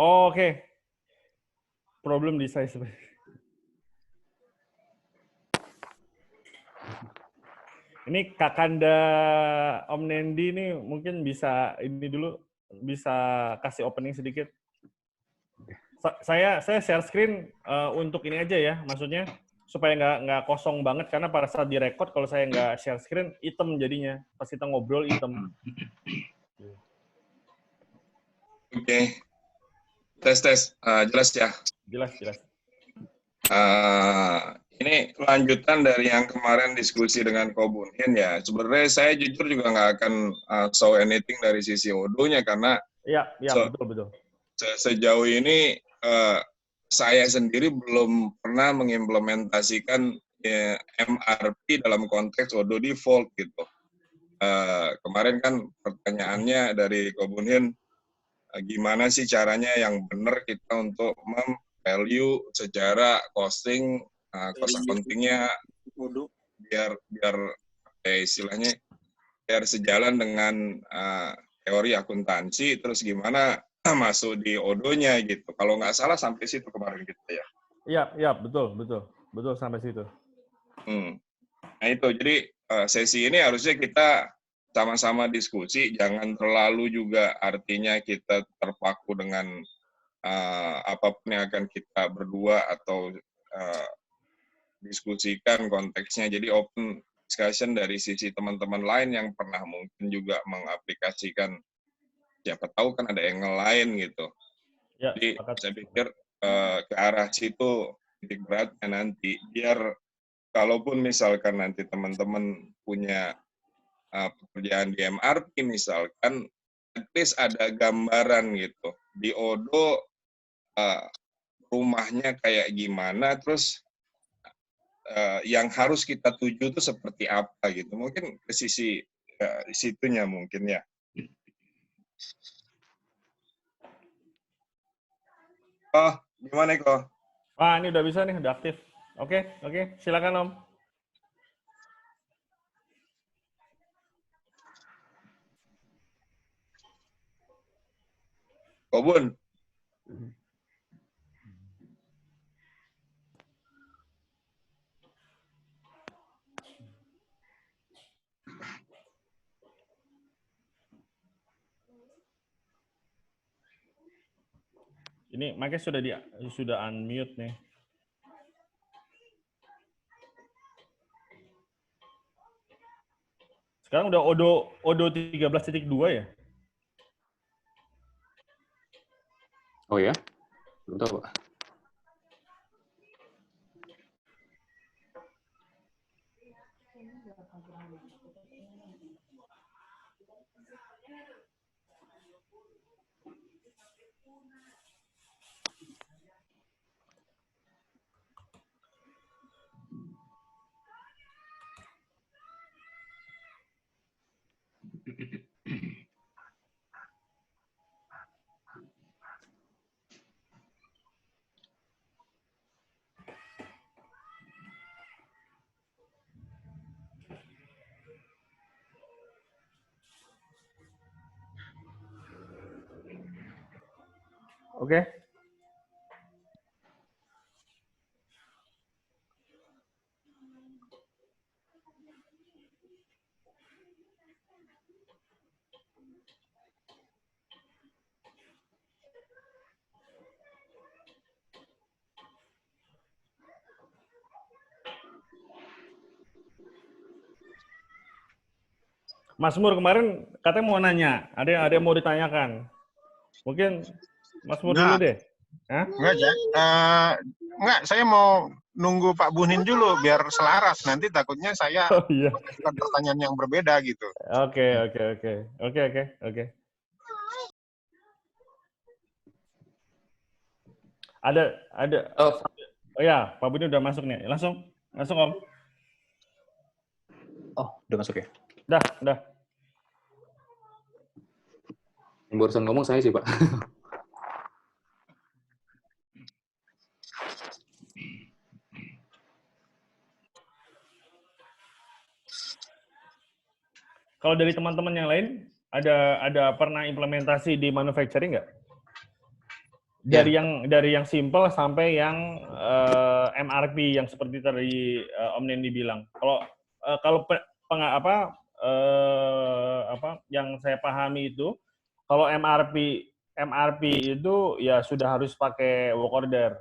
Oh, oke. Problem di size. Ini Kakanda Om Nendi ini mungkin bisa ini dulu bisa kasih opening sedikit. Saya share screen untuk ini aja ya, maksudnya supaya nggak kosong banget karena pada saat direkod kalau saya nggak share screen hitam jadinya pas kita ngobrol hitam. Oke. Tes. Jelas ya? Jelas. Ini lanjutan dari yang kemarin diskusi dengan Ko Bunhin ya. Sebenarnya saya jujur juga nggak akan show anything dari sisi Odo-nya karena Iya, betul. sejauh ini saya sendiri belum pernah mengimplementasikan MRP dalam konteks Odo default gitu. Kemarin kan pertanyaannya dari Ko Bunhin, gimana sih caranya yang benar kita untuk value secara costing, cost accounting-nya biar istilahnya biar sejalan dengan teori akuntansi, terus gimana masuk di Odo-nya gitu. Kalau nggak salah sampai situ kemarin gitu ya. Iya, betul sampai situ. Nah itu, jadi sesi ini harusnya kita sama-sama diskusi, jangan terlalu juga artinya kita terpaku dengan apapun yang akan kita berdua atau diskusikan konteksnya. Jadi open discussion dari sisi teman-teman lain yang pernah mungkin juga mengaplikasikan, siapa tahu kan ada angle lain gitu. Ya, Jadi sepakat. saya pikir ke arah situ titik beratnya nanti, biar kalaupun misalkan nanti teman-teman punya pekerjaan di MRP misalkan, at least ada gambaran gitu. Di Odo rumahnya kayak gimana, terus yang harus kita tuju itu seperti apa gitu. Mungkin ke sisi situnya mungkin ya. Oh, gimana kok? Wah, ini udah bisa nih, udah aktif. Oke, silakan Om. Kobun. Ini makanya sudah unmute nih. Sekarang udah Odo 13.2 ya? Oh ya? Belum tahu, Pak. Oke. Mas Mur kemarin katanya mau nanya, ada yang mau ditanyakan. Mungkin Mas Mur dulu deh. Hah? Enggak, saya mau nunggu Pak Bunin dulu biar selaras. Nanti takutnya saya Oh iya. mengajukan pertanyaan yang berbeda gitu. Oke. Ada. Oh ya, Pak Buni udah masuk nih. Langsung Om. Oh, udah masuk ya? Udah. Yang barusan ngomong saya sih, Pak. Kalau dari teman-teman yang lain, ada pernah implementasi di manufacturing nggak? dari yang simple sampai yang MRP yang seperti tadi Om Nendi bilang. Kalau yang saya pahami itu, kalau MRP itu ya sudah harus pakai work order,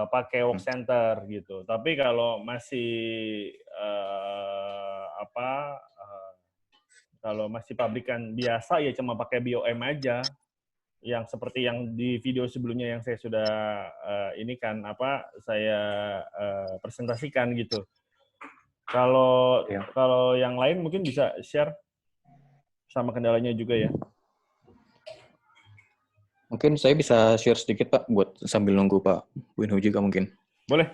pakai work center gitu. Tapi kalau masih kalau masih pabrikan biasa ya cuma pakai BOM aja, yang seperti yang di video sebelumnya yang saya sudah saya presentasikan gitu. Kalau yang lain mungkin bisa share sama kendalanya juga ya. Mungkin saya bisa share sedikit Pak, buat sambil nunggu Pak Winho juga mungkin. Boleh.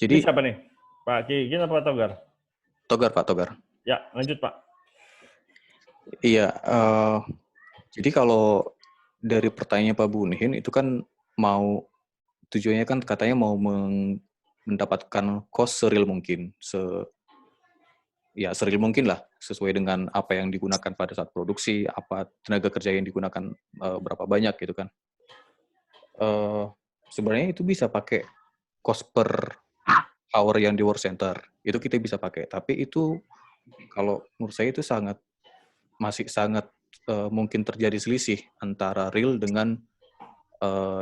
Jadi ini siapa nih? Pak Ki atau Pak Togar? Togar Pak, Togar. Ya, lanjut Pak. Iya, jadi kalau dari pertanyaannya Pak Bunhin itu kan tujuannya kan katanya mau mendapatkan cost seril mungkin, seril mungkin lah, sesuai dengan apa yang digunakan pada saat produksi, apa tenaga kerja yang digunakan berapa banyak gitu kan. Sebenarnya itu bisa pakai cost per hour yang di work center, itu kita bisa pakai. Tapi itu kalau menurut saya itu masih sangat mungkin terjadi selisih antara real dengan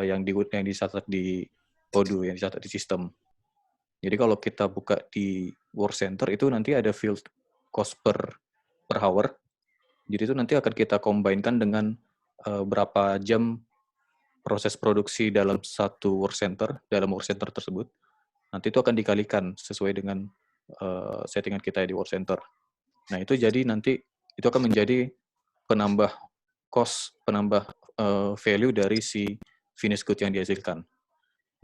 yang dicatat di Odoo, yang dicatat di sistem. Jadi kalau kita buka di work center itu nanti ada field cost per hour. Jadi itu nanti akan kita combine-kan dengan berapa jam proses produksi dalam satu work center tersebut. Nanti itu akan dikalikan sesuai dengan settingan kita di work center. Nah, itu jadi nanti itu akan menjadi penambah cost, penambah value dari si finished good yang dihasilkan.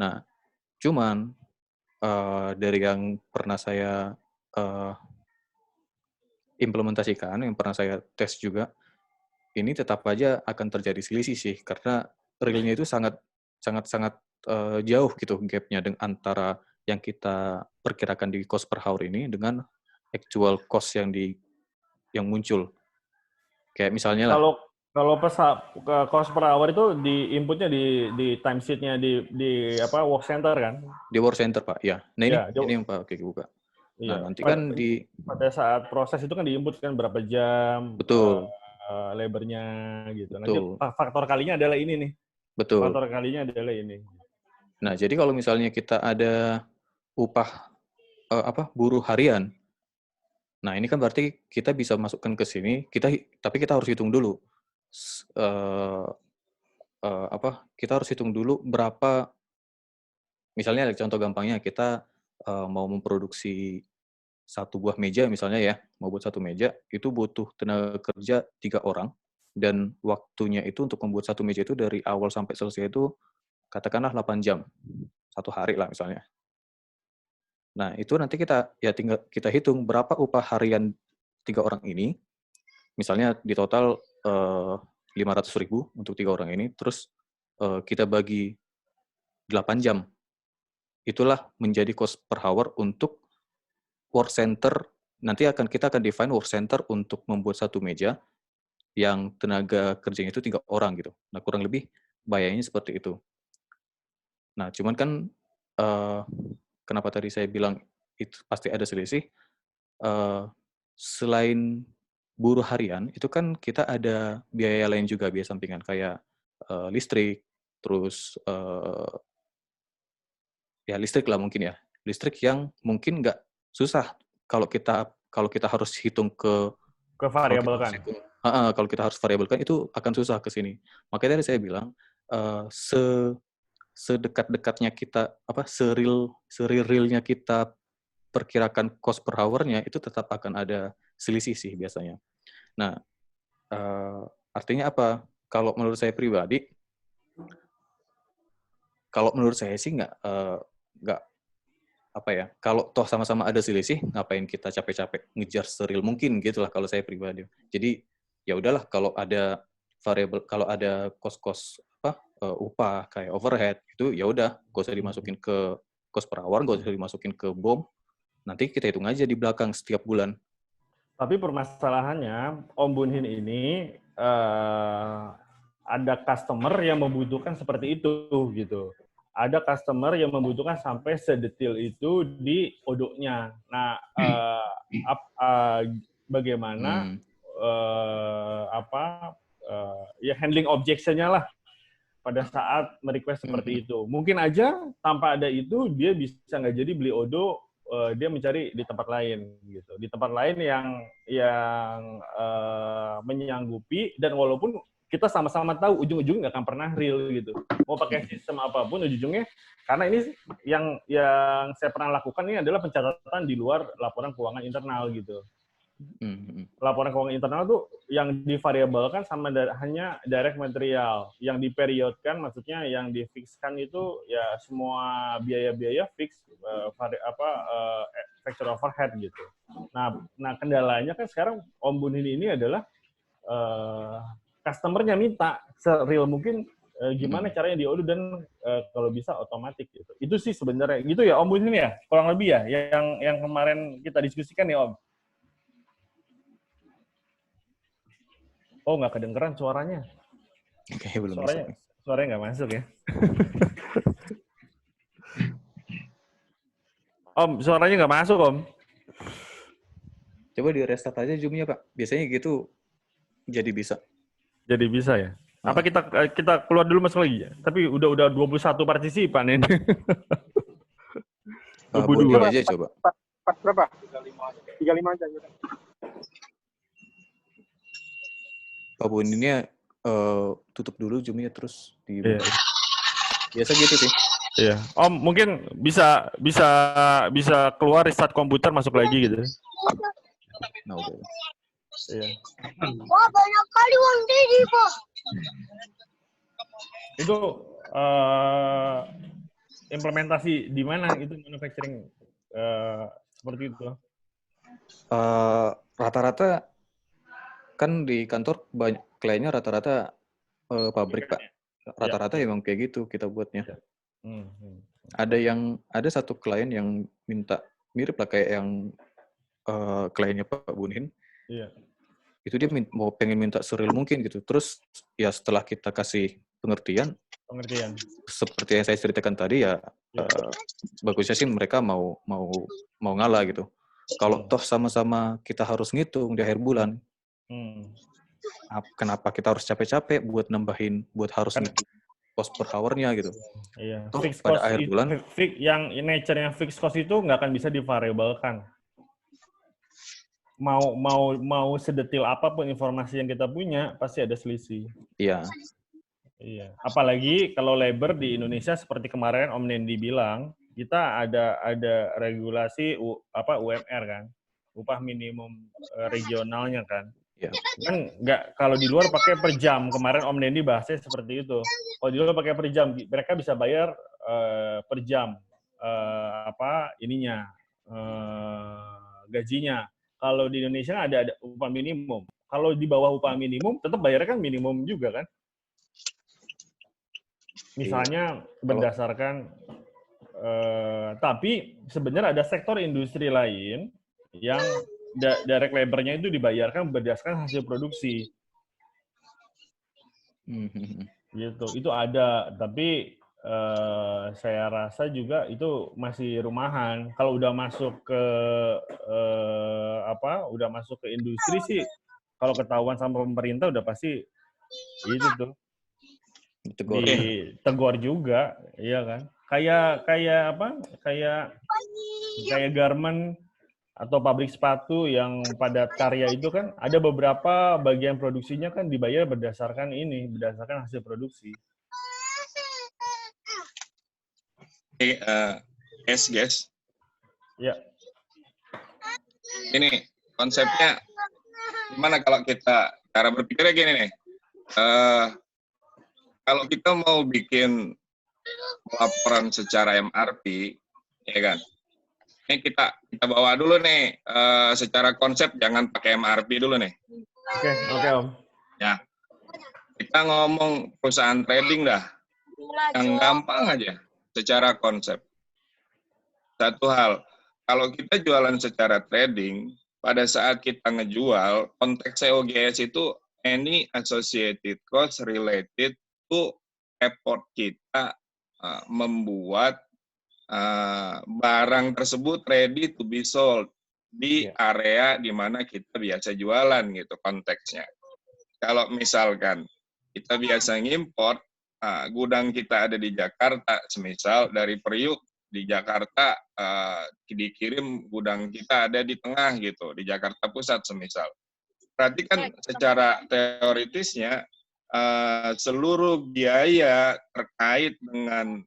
Nah, cuman dari yang pernah saya implementasikan, yang pernah saya tes juga, ini tetap aja akan terjadi selisih sih, karena realnya itu sangat jauh gitu gap-nya antara yang kita perkirakan di cost per hour ini dengan actual cost yang muncul. Kayak misalnya lah. Kalau cost per hour itu di inputnya di timesheet-nya di work center kan? Di work center Pak, ya. Nah ini yang Pak Oke buka. Iya. Nah nanti kan pada saat proses itu kan diinput kan berapa jam, betul, labornya gitu. Betul. Nanti faktor kalinya adalah ini nih. Betul. Faktor kalinya adalah ini. Nah jadi kalau misalnya kita ada upah buruh harian, nah ini kan berarti kita bisa masukkan ke sini, tapi kita harus hitung dulu. Kita harus hitung dulu berapa, misalnya contoh gampangnya kita mau memproduksi satu buah meja misalnya ya, mau buat satu meja, itu butuh tenaga kerja 3 orang, dan waktunya itu untuk membuat satu meja itu dari awal sampai selesai itu katakanlah 8 jam, 1 hari lah misalnya. Nah, itu nanti tinggal kita hitung berapa upah harian 3 orang ini, misalnya di total 500.000 untuk 3 orang ini, terus kita bagi 8 jam. Itulah menjadi cost per hour untuk work center. Nanti kita akan define work center untuk membuat satu meja yang tenaga kerjanya itu 3 orang gitu. Nah, kurang lebih bayarnya seperti itu. Nah, cuman kan kenapa tadi saya bilang itu pasti ada selisih, selain buruh harian, itu kan kita ada biaya lain juga, biaya sampingan, kayak listrik, terus listrik lah mungkin ya. Listrik yang mungkin nggak susah kalau kita harus hitung ke variabelkan. Kalau kita harus variabelkan itu akan susah ke sini. Makanya tadi saya bilang sedekat-dekatnya kita sereal-realnya kita perkirakan cost per hour-nya itu tetap akan ada selisih sih biasanya. Nah, artinya apa? Kalau menurut saya pribadi, sih nggak kalau toh sama-sama ada selisih, ngapain kita capek-capek ngejar seril mungkin gitulah kalau saya pribadi. Jadi ya udahlah, kalau ada variabel, kalau ada cost upah kayak overhead itu ya udah gak usah dimasukin ke cost per hour, gak usah dimasukin ke BOM, nanti kita hitung aja di belakang setiap bulan. Tapi permasalahannya Om Bunhin ini ada customer yang membutuhkan seperti itu gitu. Ada customer yang membutuhkan sampai sedetil itu di odoknya. Nah, bagaimana ya handling objection-nya lah pada saat merequest seperti itu. Mungkin aja tanpa ada itu dia bisa nggak jadi beli Odoo, dia mencari di tempat lain gitu. Di tempat lain yang menyanggupi, dan walaupun kita sama-sama tahu ujung-ujungnya nggak akan pernah real gitu. Mau pakai sistem apapun ujung-ujungnya, karena ini yang saya pernah lakukan ini adalah pencatatan di luar laporan keuangan internal gitu. Laporan keuangan internal tuh yang divariabelkan sama hanya direct material. Yang diperiodkan, maksudnya yang difixkan itu ya semua biaya-biaya fix, factor overhead gitu. Nah kendalanya kan sekarang Om Bunin ini adalah customer-nya minta se-real mungkin gimana caranya di Odoo dan kalau bisa otomatis gitu. Itu sih sebenarnya gitu ya Om Bunin ya, kurang lebih ya yang kemarin kita diskusikan ya Om. Oh, nggak kedengeran suaranya. Kayaknya belum bisa. Suaranya nggak masuk ya. Om, suaranya nggak masuk, Om. Coba di restart aja Zoom-nya, Pak. Biasanya gitu jadi bisa. Jadi bisa ya? Apa kita keluar dulu masuk lagi ya? Tapi udah 21 partisipan ini. 22 aja coba. Berapa? 35 aja. Pak Buninnya tutup dulu Zoom-nya terus di biasa gitu sih. Iya. Om mungkin bisa keluar restart komputer masuk lagi gitu. Nah, udah. Iya. Wah, banyak kali uang Dedi, Pak. Itu implementasi di mana itu manufacturing seperti itu? Rata-rata kan di kantor banyak kliennya rata-rata pabrik Pak. Rata-rata emang kayak gitu kita buatnya. Ada satu klien yang minta mirip lah kayak yang kliennya Pak Bunin. Iya. Itu dia pengen minta seril mungkin gitu. Terus ya setelah kita kasih pengertian. Seperti yang saya ceritakan tadi ya bagusnya sih mereka mau ngalah gitu. Kalau toh sama-sama kita harus ngitung di akhir bulan. Kenapa kita harus capek-capek buat nambahin, buat harus ngitung cost per hour-nya gitu. Iya. Toh Fixed pada cost akhir bulan yang nature-nya fixed cost itu nggak akan bisa divariabelkan. Mau sedetil apapun informasi yang kita punya pasti ada selisih. Iya. Iya. Apalagi kalau labor di Indonesia seperti kemarin Om Nendi bilang, kita ada regulasi UMR kan, upah minimum regionalnya kan. Ya. Kan nggak, kalau di luar pakai per jam. Kemarin Om Nendi bahasnya seperti itu. Kalau di luar pakai per jam, mereka bisa bayar per jam gajinya. Kalau di Indonesia ada upah minimum. Kalau di bawah upah minimum, tetap bayarnya kan minimum juga kan. Misalnya berdasarkan, tapi sebenarnya ada sektor industri lain yang direct labor-nya itu dibayarkan berdasarkan hasil produksi. Gitu. Itu ada, tapi saya rasa juga itu masih rumahan. Kalau udah masuk ke udah masuk ke industri sih, kalau ketahuan sama pemerintah udah pasti itu tuh. Ditegur juga, iya kan? Kayak garment atau pabrik sepatu yang padat karya itu kan ada beberapa bagian produksinya kan dibayar berdasarkan hasil produksi. Guys. Ya. Ini konsepnya gimana kalau kita cara berpikirnya gini nih. Kalau kita mau bikin laporan secara MRP, ya kan? Ini kita bawa dulu nih secara konsep, jangan pakai MRP dulu nih. Oke Om. Ya, kita ngomong perusahaan trading dah, yang gampang aja secara konsep. Satu hal, kalau kita jualan secara trading, pada saat kita ngejual konteks COGS itu any associated cost related to effort kita membuat barang tersebut ready to be sold di area di mana kita biasa jualan gitu konteksnya. Kalau misalkan kita biasa ngimport, gudang kita ada di Jakarta, semisal dari Priuk di Jakarta dikirim gudang kita ada di tengah gitu, di Jakarta Pusat semisal. Berarti kan secara teoritisnya seluruh biaya terkait dengan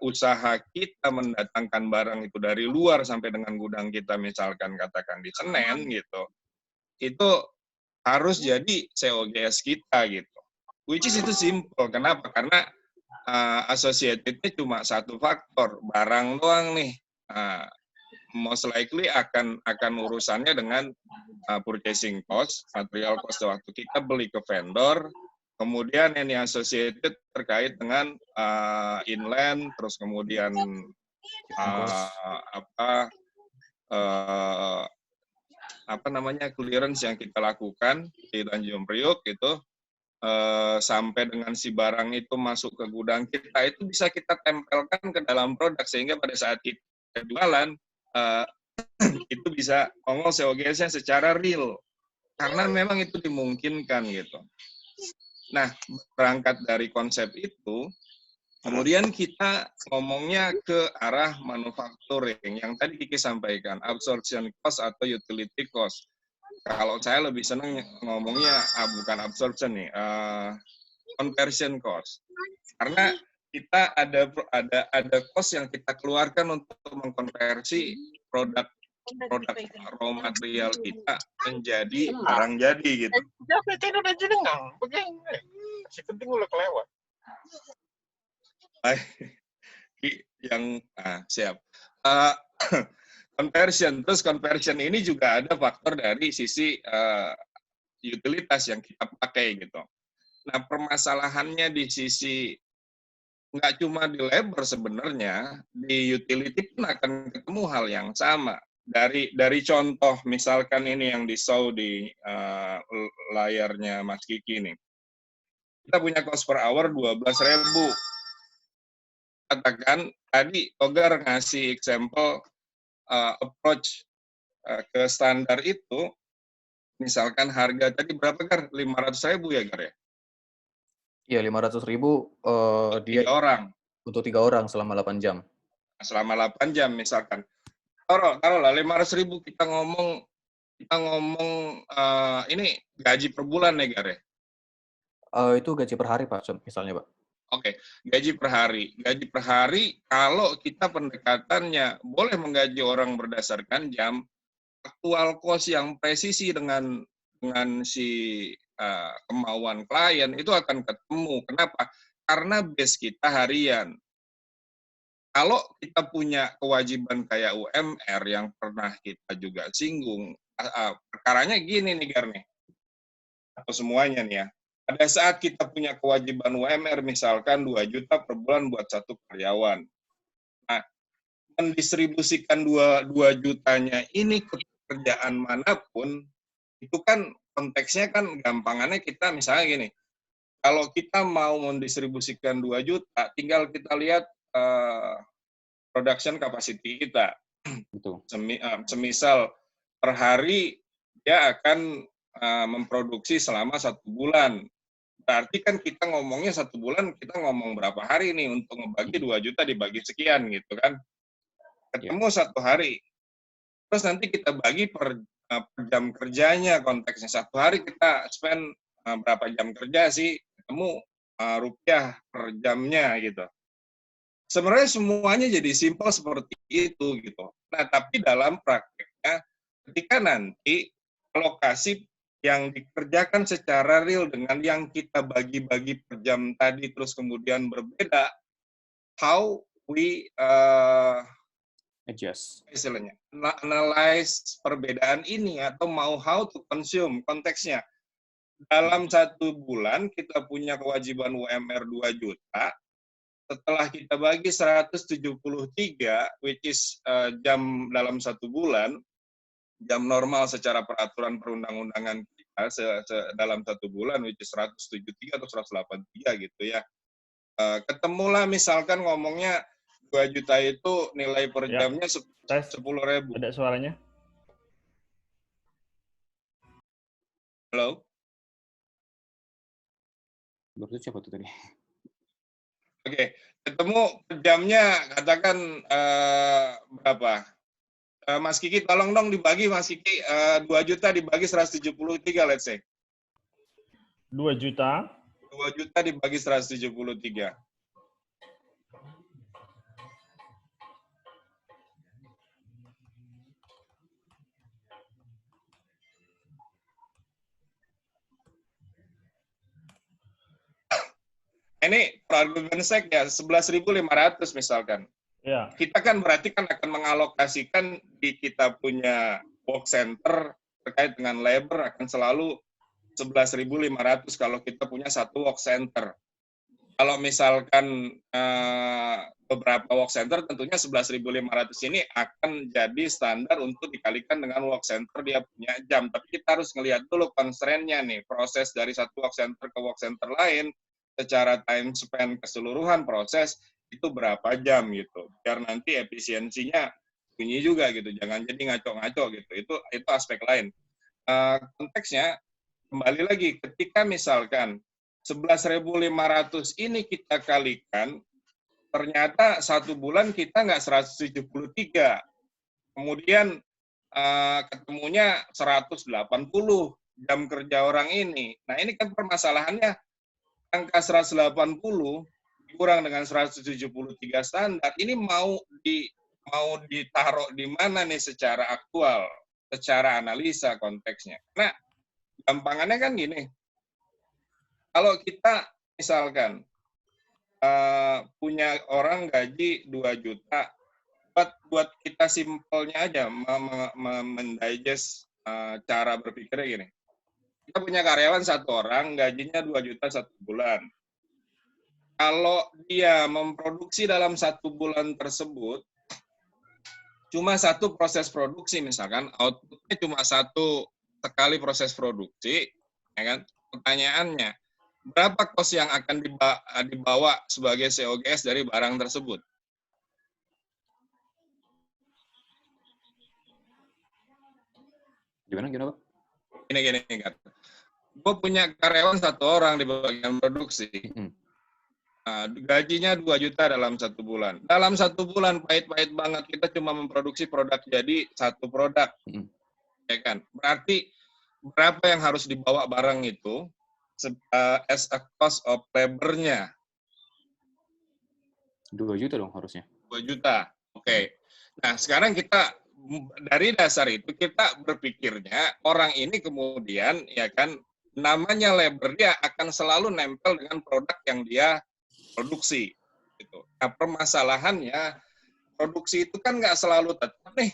usaha kita mendatangkan barang itu dari luar sampai dengan gudang kita misalkan katakan di Senen gitu, itu harus jadi COGS kita gitu. Which is itu simple. Kenapa? Karena associated-nya cuma satu faktor, barang doang nih. Most likely akan urusannya dengan purchasing cost, material cost waktu kita beli ke vendor, kemudian ini associated terkait dengan inland, terus kemudian clearance yang kita lakukan di Tanjung Priok itu sampai dengan si barang itu masuk ke gudang kita, itu bisa kita tempelkan ke dalam produk sehingga pada saat kita jualan itu bisa ongol COGS-nya secara real karena memang itu dimungkinkan gitu. Nah, berangkat dari konsep itu, kemudian kita ngomongnya ke arah manufacturing yang tadi Kiki sampaikan, absorption cost atau utility cost. Kalau saya lebih senang ngomongnya bukan absorption nih, conversion cost. Karena kita ada cost yang kita keluarkan untuk mengkonversi produk raw material kita menjadi barang jadi gitu. Si penting udah kelewat. Siap. Conversion ini juga ada faktor dari sisi utilitas yang kita pakai gitu. Nah, permasalahannya di sisi nggak cuma di labor sebenarnya, di utility pun akan ketemu hal yang sama. Dari contoh misalkan ini yang di-show di layarnya Mas Kiki nih. Kita punya cost per hour 12.000. Katakan tadi Togar ngasih example approach ke standar itu, misalkan harga tadi berapa Gar? 500.000 ya Gar ya? Iya, 500.000 dia 3 orang. Untuk 3 orang selama 8 jam. Selama 8 jam misalkan. Taruhlah 500.000 kita ngomong ini gaji per bulan nih Gar ya? Itu gaji per hari Pak, misalnya Pak. Oke, gaji per hari. Gaji per hari kalau kita pendekatannya boleh menggaji orang berdasarkan jam, aktual cost yang presisi dengan si kemauan klien itu akan ketemu. Kenapa? Karena base kita harian. Kalau kita punya kewajiban kayak UMR yang pernah kita juga singgung, perkaranya gini nih Gar nih, atau semuanya nih ya. Pada saat kita punya kewajiban UMR misalkan 2 juta per bulan buat satu karyawan. Nah, mendistribusikan 2 jutanya ini ke pekerjaan manapun, itu kan konteksnya kan gampangannya kita misalnya gini, kalau kita mau mendistribusikan 2 juta, tinggal kita lihat production capacity kita. Betul. Semisal per hari dia akan memproduksi selama 1 bulan. Berarti kan kita ngomongnya 1 bulan, kita ngomong berapa hari nih untuk membagi 2 juta dibagi sekian gitu kan. Ketemu 1 hari. Terus nanti kita bagi per jam kerjanya konteksnya. 1 hari kita spend berapa jam kerja sih, ketemu rupiah per jamnya gitu. Sebenarnya semuanya jadi simpel seperti itu gitu. Nah, tapi dalam prakteknya ketika nanti alokasi yang dikerjakan secara real dengan yang kita bagi-bagi per jam tadi terus kemudian berbeda, how we adjust, istilahnya analyze perbedaan ini atau mau how to consume konteksnya. Dalam 1 bulan kita punya kewajiban UMR 2 juta, setelah kita bagi 173, which is jam dalam 1 bulan, jam normal secara peraturan perundang-undangan kita dalam 1 bulan, which is 173 atau 183 gitu ya. Ketemulah misalkan ngomongnya 2 juta itu nilai per Ya. jamnya Tes. 10.000. Ada suaranya? Halo? Baru siapa tuh tadi? Oke, ketemu per jamnya katakan berapa? Mas Kiki tolong dong dibagi, Mas Kiki, 2 juta dibagi 173, let's say. 2 juta. 2 juta dibagi 173. Ini per argumen sek ya 11.500 misalkan. Ya. Kita kan berarti kan akan mengalokasikan di kita punya work center terkait dengan labor akan selalu 11.500 kalau kita punya satu work center. Kalau misalkan beberapa work center tentunya 11.500 ini akan jadi standar untuk dikalikan dengan work center dia punya jam. Tapi kita harus ngelihat dulu constraint-nya nih, proses dari satu work center ke work center lain secara time span keseluruhan proses itu berapa jam gitu. Biar nanti efisiensinya bunyi juga gitu. Jangan jadi ngaco-ngaco gitu. Itu aspek lain. Konteksnya kembali lagi ketika misalkan 11.500 ini kita kalikan, ternyata 1 bulan kita nggak 173. Kemudian ketemunya 180 jam kerja orang ini. Nah ini kan permasalahannya angka 180 kurang dengan 173 standar, ini mau ditaruh di mana nih secara aktual, secara analisa konteksnya. Nah, gampangannya kan gini, kalau kita misalkan punya orang gaji 2 juta, buat kita simpelnya aja mendigest cara berpikirnya gini. Kita punya karyawan 1 orang, gajinya 2 juta 1 bulan. Kalau dia memproduksi dalam 1 bulan tersebut, cuma 1 proses produksi misalkan, outputnya cuma 1 sekali proses produksi, ya kan? Pertanyaannya, berapa kos yang akan dibawa sebagai COGS dari barang tersebut? Gimana, Pak? Gini, kan. Gue punya karyawan 1 orang di bagian produksi. Nah, gajinya 2 juta dalam 1 bulan. Dalam 1 bulan pahit-pahit banget kita cuma memproduksi produk jadi 1 produk. Ya kan? Berarti berapa yang harus dibawa barang itu as a cost of labor-nya? 2 juta dong harusnya. 2 juta. Oke. Nah, sekarang kita dari dasar itu kita berpikirnya orang ini kemudian ya kan namanya labor dia akan selalu nempel dengan produk yang dia produksi gitu. Nah, permasalahannya produksi itu kan nggak selalu tetap nih.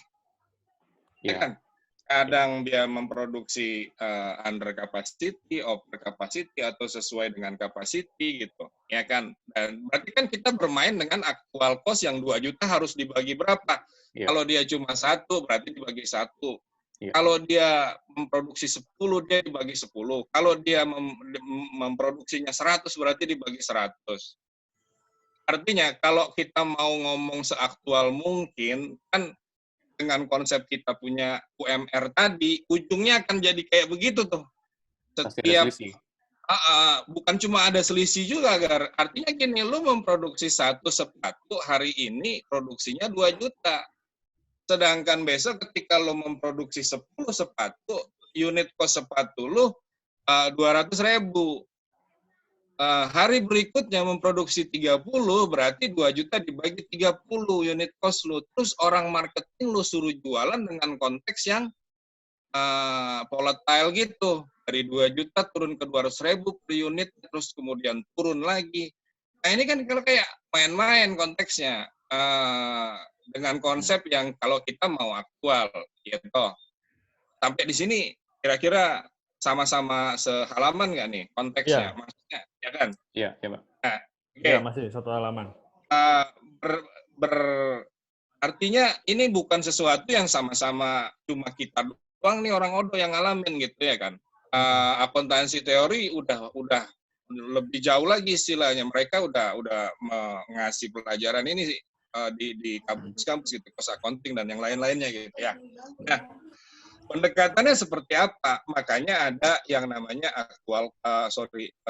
Ya kan? Kadang dia memproduksi under capacity, over capacity atau sesuai dengan capacity gitu. Ya kan? Dan berarti kan kita bermain dengan actual cost yang 2 juta harus dibagi berapa? Kalau dia cuma 1 berarti dibagi 1. Kalau dia memproduksi 10, dia dibagi 10. Kalau dia memproduksinya 100, berarti dibagi 100. Artinya, kalau kita mau ngomong seaktual mungkin, kan dengan konsep kita punya UMR tadi, ujungnya akan jadi kayak begitu tuh. Setiap, bukan cuma ada selisih juga, Gar. Artinya gini, lu memproduksi 1 sepatu, hari ini produksinya 2 juta. Sedangkan besok ketika lo memproduksi 10 sepatu, unit cost sepatu lo 200.000. Hari berikutnya memproduksi 30, berarti 2 juta dibagi 30 unit cost lo. Terus orang marketing lo suruh jualan dengan konteks yang volatile gitu. Dari 2 juta turun ke 200.000 per unit, terus kemudian turun lagi. Nah ini kan kalau kayak main-main konteksnya. Dengan konsep yang kalau kita mau aktual, gitu. Sampai di sini kira-kira sama-sama sehalaman nggak nih konteksnya? Ya. Maksudnya, ya kan? Iya, ya Pak. Nah, Iya, masih 1 halaman. Artinya ini bukan sesuatu yang sama-sama cuma kita doang nih orang Odo yang ngalamin gitu ya kan. akuntansi teori udah lebih jauh lagi istilahnya. Mereka udah mengasih pelajaran ini di kampus-kampus gitu, cost accounting dan yang lain-lainnya gitu ya. Nah, pendekatannya seperti apa? Makanya ada yang namanya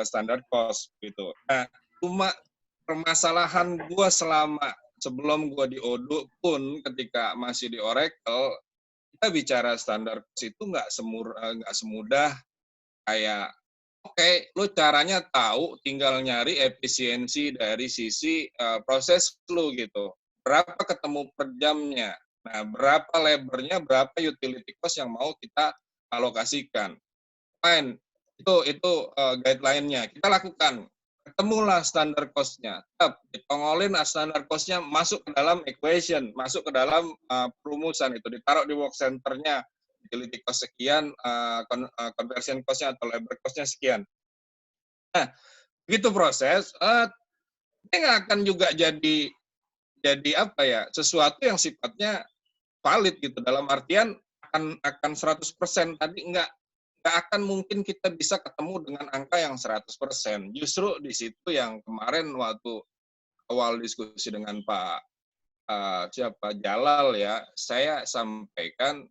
standard cost gitu. Nah, cuma permasalahan gua sebelum gua di Odoo pun ketika masih di Oracle, kita bicara standar cost itu nggak semudah kayak oke, lu caranya tahu, tinggal nyari efisiensi dari sisi proses lu gitu. Berapa ketemu per jamnya? Nah, berapa labor-nya, berapa utility cost yang mau kita alokasikan? Fine, itu guideline-nya. Kita lakukan. Ketemulah standar cost-nya. Tetap ditongolin standar cost-nya masuk ke dalam equation, masuk ke dalam perumusan itu, ditaruh di work center-nya. Utility cost sekian, conversion cost-nya atau labor cost-nya sekian. Nah, begitu proses, ini nggak akan juga jadi apa ya, sesuatu yang sifatnya valid gitu, dalam artian akan 100%. Tadi nggak akan mungkin kita bisa ketemu dengan angka yang 100%. Justru di situ yang kemarin waktu awal diskusi dengan Pak Jalal ya, saya sampaikan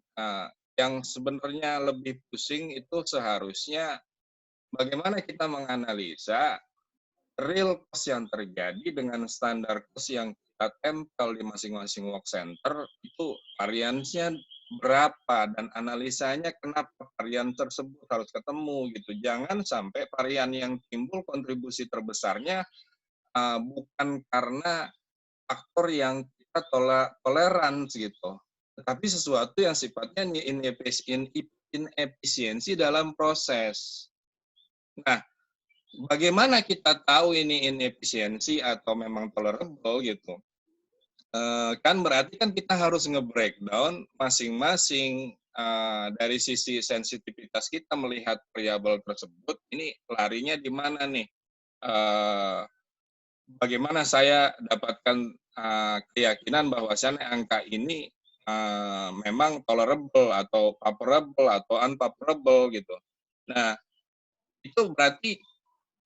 yang sebenarnya lebih pusing itu seharusnya bagaimana kita menganalisa real cost yang terjadi dengan standar cost yang kita tempel di masing-masing work center, itu variansnya berapa dan analisanya kenapa varian tersebut harus ketemu gitu. Jangan sampai varian yang timbul kontribusi terbesarnya bukan karena faktor yang kita toleran gitu, tetapi sesuatu yang sifatnya inefisiensi dalam proses. Nah, bagaimana kita tahu ini inefisiensi atau memang tolerable gitu? Kan berarti kan kita harus nge-breakdown masing-masing dari sisi sensitivitas kita melihat variabel tersebut. Ini larinya di mana nih? Bagaimana saya dapatkan keyakinan bahwasannya angka ini memang tolerable atau favorable atau unfavorable gitu. Nah, itu berarti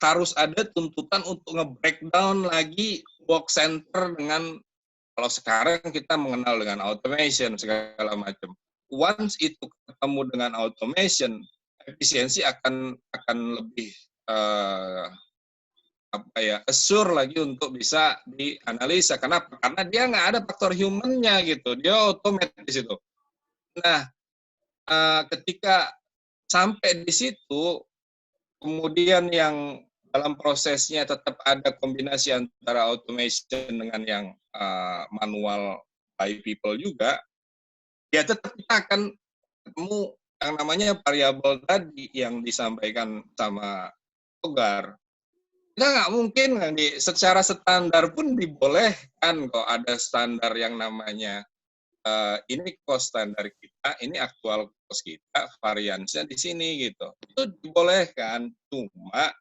harus ada tuntutan untuk nge-breakdown lagi work center dengan, kalau sekarang kita mengenal dengan automation segala macam. Once itu ketemu dengan automation, efisiensi akan lebih assure lagi untuk bisa dianalisa. Kenapa? Karena dia nggak ada faktor human-nya gitu, dia otomatis itu. Nah, ketika sampai di situ, kemudian yang dalam prosesnya tetap ada kombinasi antara automation dengan yang manual by people juga, ya tetap kita akan ketemu yang namanya variabel tadi yang disampaikan sama Togar. Kita nggak mungkin secara standar pun dibolehkan kok ada standar yang namanya ini cost standar kita, ini aktual cost kita, variansnya di sini gitu. Itu dibolehkan, cuma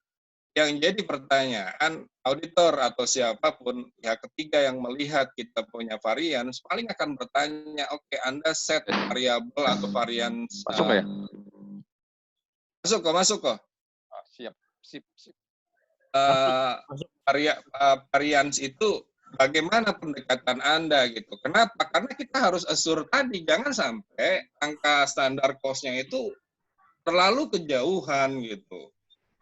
yang jadi pertanyaan, auditor atau siapapun pihak ketiga yang melihat kita punya varian, paling akan bertanya, oke, Anda set variabel atau varian Masuk nggak ya? Masuk kok. Oh, sip. Varians itu bagaimana pendekatan Anda gitu. Kenapa? Karena kita harus assure tadi, jangan sampai angka standar cost-nya itu terlalu kejauhan gitu.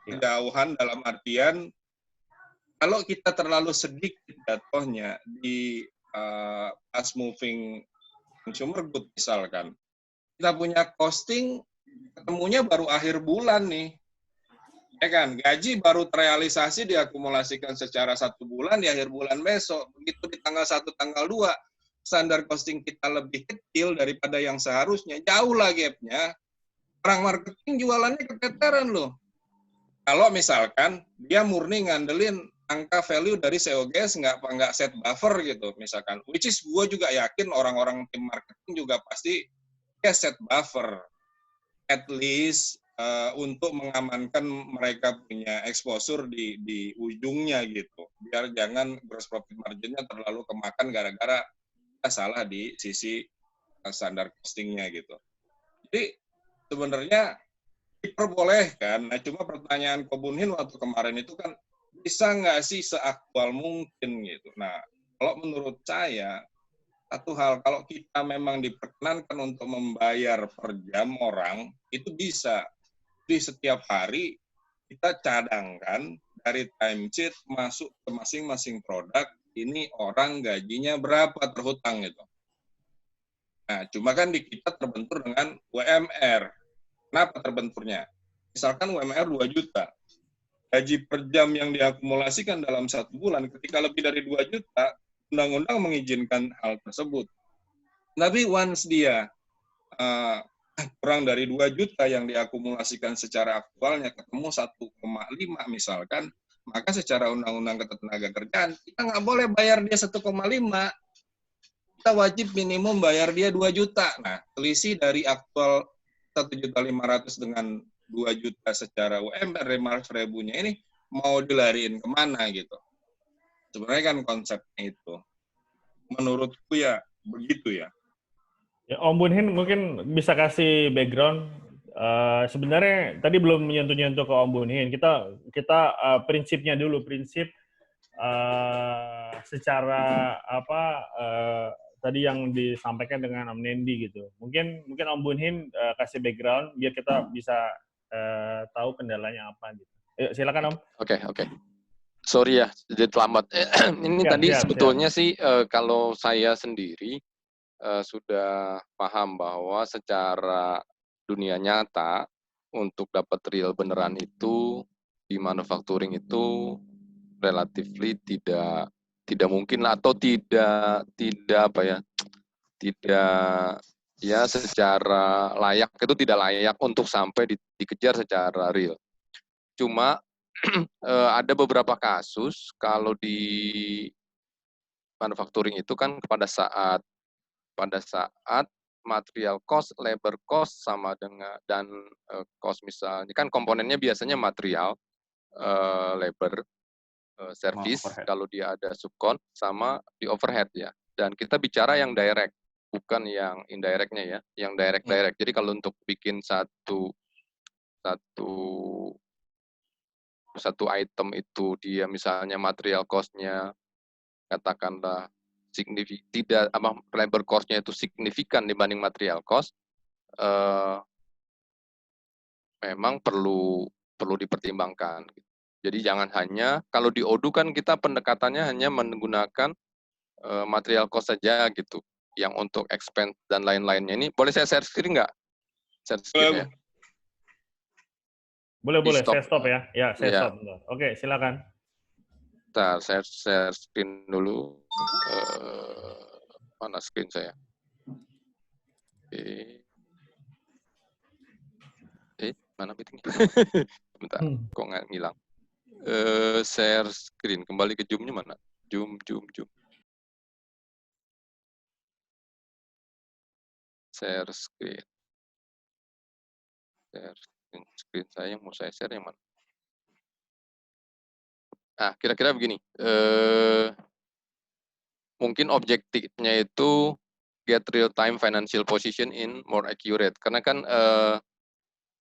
Kejauhan dalam artian kalau kita terlalu sedikit jatuhnya di fast moving consumer good misalkan, kita punya costing ketemunya baru akhir bulan nih, ya kan, gaji baru terrealisasi diakumulasikan secara 1 bulan di akhir bulan besok, begitu di tanggal 1 tanggal 2 standar costing kita lebih kecil daripada yang seharusnya, jauh lah gap-nya, orang marketing jualannya keteteran loh. Kalau misalkan dia murni ngandelin angka value dari COGS, nggak set buffer gitu misalkan, which is gue juga yakin orang-orang tim marketing juga pasti dia set buffer at least untuk mengamankan mereka punya exposure di ujungnya gitu, biar jangan gross profit margin-nya terlalu kemakan gara-gara kita salah di sisi standar costing-nya gitu. Jadi sebenarnya diperbolehkan. Nah, cuma pertanyaan Ko Bunhin waktu kemarin itu kan, bisa nggak sih seaktual mungkin gitu. Nah, kalau menurut saya, satu hal, kalau kita memang diperkenankan untuk membayar per jam orang, itu bisa. Di setiap hari, kita cadangkan dari timesheet masuk ke masing-masing produk, ini orang gajinya berapa terhutang gitu. Nah, cuma kan di kita terbentur dengan UMR. Kenapa terbenturnya? Misalkan UMR 2 juta. Gaji per jam yang diakumulasikan dalam 1 bulan, ketika lebih dari 2 juta, undang-undang mengizinkan hal tersebut. Tapi once dia kurang dari 2 juta yang diakumulasikan secara aktualnya ketemu 1,5 misalkan, maka secara undang-undang ketenagakerjaan, kita nggak boleh bayar dia 1,5. Kita wajib minimum bayar dia 2 juta. Nah, selisih dari aktual 1.500.000 dengan 2 juta secara UMR 500.000-nya ini mau dilariin kemana gitu. Sebenarnya kan konsepnya itu. Menurutku ya begitu ya. Ya, Om Bunhin mungkin bisa kasih background. Sebenarnya tadi belum menyentuh-nyentuh ke Om Bunhin. Kita prinsipnya dulu, prinsip secara tadi yang disampaikan dengan Om Nendi gitu. Mungkin Om Bunhin kasih background biar kita bisa tahu kendalanya apa gitu. Silakan Om. Oke. Sorry ya, jadi terlambat. Ini tadi sebetulnya sih kalau saya sendiri sudah paham bahwa secara dunia nyata untuk dapat real beneran itu di manufacturing itu relatively tidak mungkin atau tidak secara layak, itu tidak layak untuk sampai dikejar secara real. Cuma ada beberapa kasus kalau di manufacturing itu kan pada saat material cost, labor cost sama dengan dan cost misalnya kan komponennya biasanya material, labor, service kalau dia ada subkon sama di overhead ya. Dan kita bicara yang direct, bukan yang indirect-nya ya, yang direct. Jadi kalau untuk bikin satu item itu dia misalnya material cost-nya katakanlah labor cost-nya itu signifikan dibanding material cost, memang perlu dipertimbangkan. Jadi jangan hanya, kalau di ODU kan kita pendekatannya hanya menggunakan material cost saja gitu, yang untuk expense dan lain-lainnya. Ini boleh saya share screen nggak? Share screen ya. Boleh, saya stop ya. Ya, saya stop. Oke, silakan. Bentar, saya share screen dulu. Mana screen saya? Mana meetingnya? Bentar, kok nggak ngilang? Share screen, kembali ke Zoom-nya mana? Zoom. Share screen. Screen saya yang mau saya share yang mana? Nah, kira-kira begini. Mungkin objektifnya itu get real-time financial position in more accurate. Karena kan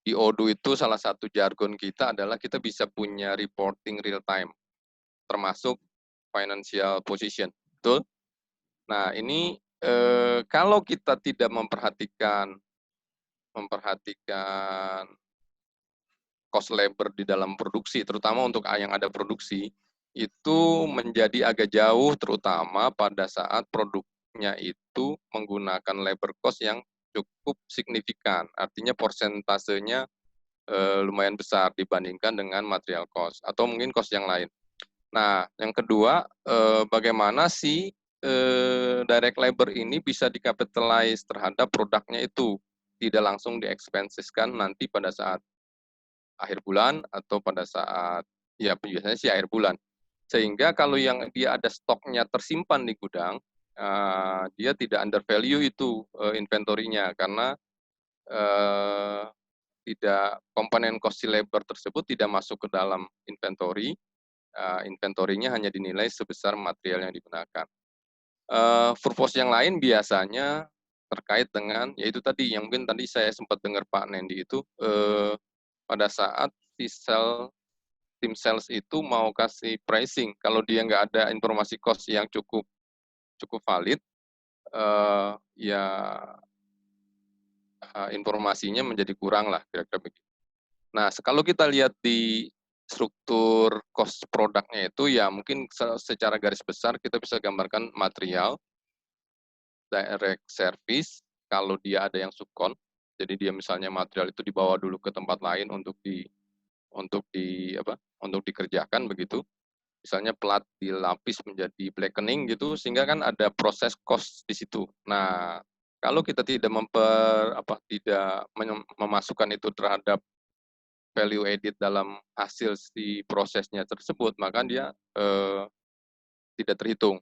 di ODU itu salah satu jargon kita adalah kita bisa punya reporting real-time, termasuk financial position. Betul? Nah, ini kalau kita tidak memperhatikan cost labor di dalam produksi, terutama untuk yang ada produksi, itu menjadi agak jauh, terutama pada saat produknya itu menggunakan labor cost yang cukup signifikan. Artinya persentasenya lumayan besar dibandingkan dengan material cost, atau mungkin cost yang lain. Nah, yang kedua, bagaimana sih direct labor ini bisa di-capitalize terhadap produknya itu, tidak langsung di-expenseskan nanti pada saat akhir bulan atau pada saat, ya biasanya sih akhir bulan. Sehingga kalau yang dia ada stoknya tersimpan di gudang, dia tidak under value itu inventory-nya, karena tidak komponen cost labor tersebut tidak masuk ke dalam inventory, inventory-nya hanya dinilai sebesar material yang digunakan. Purpose yang lain biasanya terkait dengan, yaitu tadi yang mungkin tadi saya sempat dengar Pak Nendi itu, pada saat tim sales itu mau kasih pricing. Kalau dia nggak ada informasi cost yang cukup valid, ya informasinya menjadi kurang lah kira-kira begitu. Nah, kalau kita lihat di struktur cost produknya itu ya mungkin secara garis besar kita bisa gambarkan material, direct service, kalau dia ada yang subkon, jadi dia misalnya material itu dibawa dulu ke tempat lain untuk dikerjakan begitu. Misalnya plat dilapis menjadi blackening gitu, sehingga kan ada proses cost di situ. Nah, kalau kita tidak memasukkan itu terhadap value added dalam hasil si prosesnya tersebut, maka dia tidak terhitung.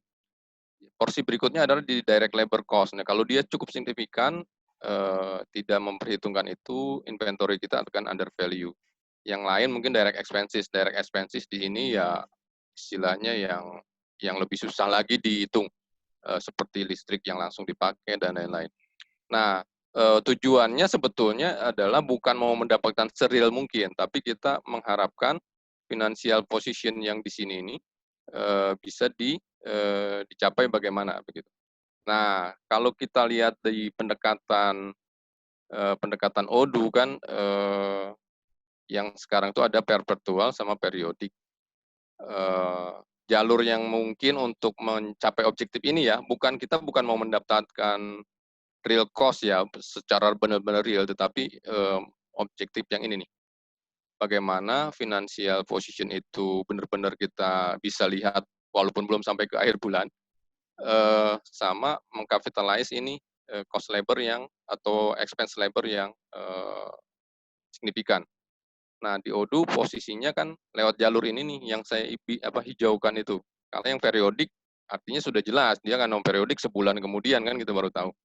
Porsi berikutnya adalah di direct labor cost. Nah, kalau dia cukup signifikan, tidak memperhitungkan itu, inventory kita akan under value. Yang lain mungkin direct expenses. Direct expenses di sini ya istilahnya yang lebih susah lagi dihitung, seperti listrik yang langsung dipakai dan lain-lain. Nah, tujuannya sebetulnya adalah bukan mau mendapatkan sereal mungkin, tapi kita mengharapkan financial position yang di sini ini bisa dicapai bagaimana begitu. Nah, kalau kita lihat di pendekatan ODU kan yang sekarang itu ada perpetual sama periodik. Jalur yang mungkin untuk mencapai objektif ini ya, kita bukan mau mendapatkan real cost ya, secara benar-benar real, tetapi objektif yang ini nih. Bagaimana financial position itu benar-benar kita bisa lihat walaupun belum sampai ke akhir bulan, sama mengkapitalize ini cost labor atau expense labor yang signifikan. Nah, di ODU posisinya kan lewat jalur ini nih yang saya hijaukan itu. Kalau yang periodik artinya sudah jelas, dia kan periodik sebulan kemudian kan kita baru tahu.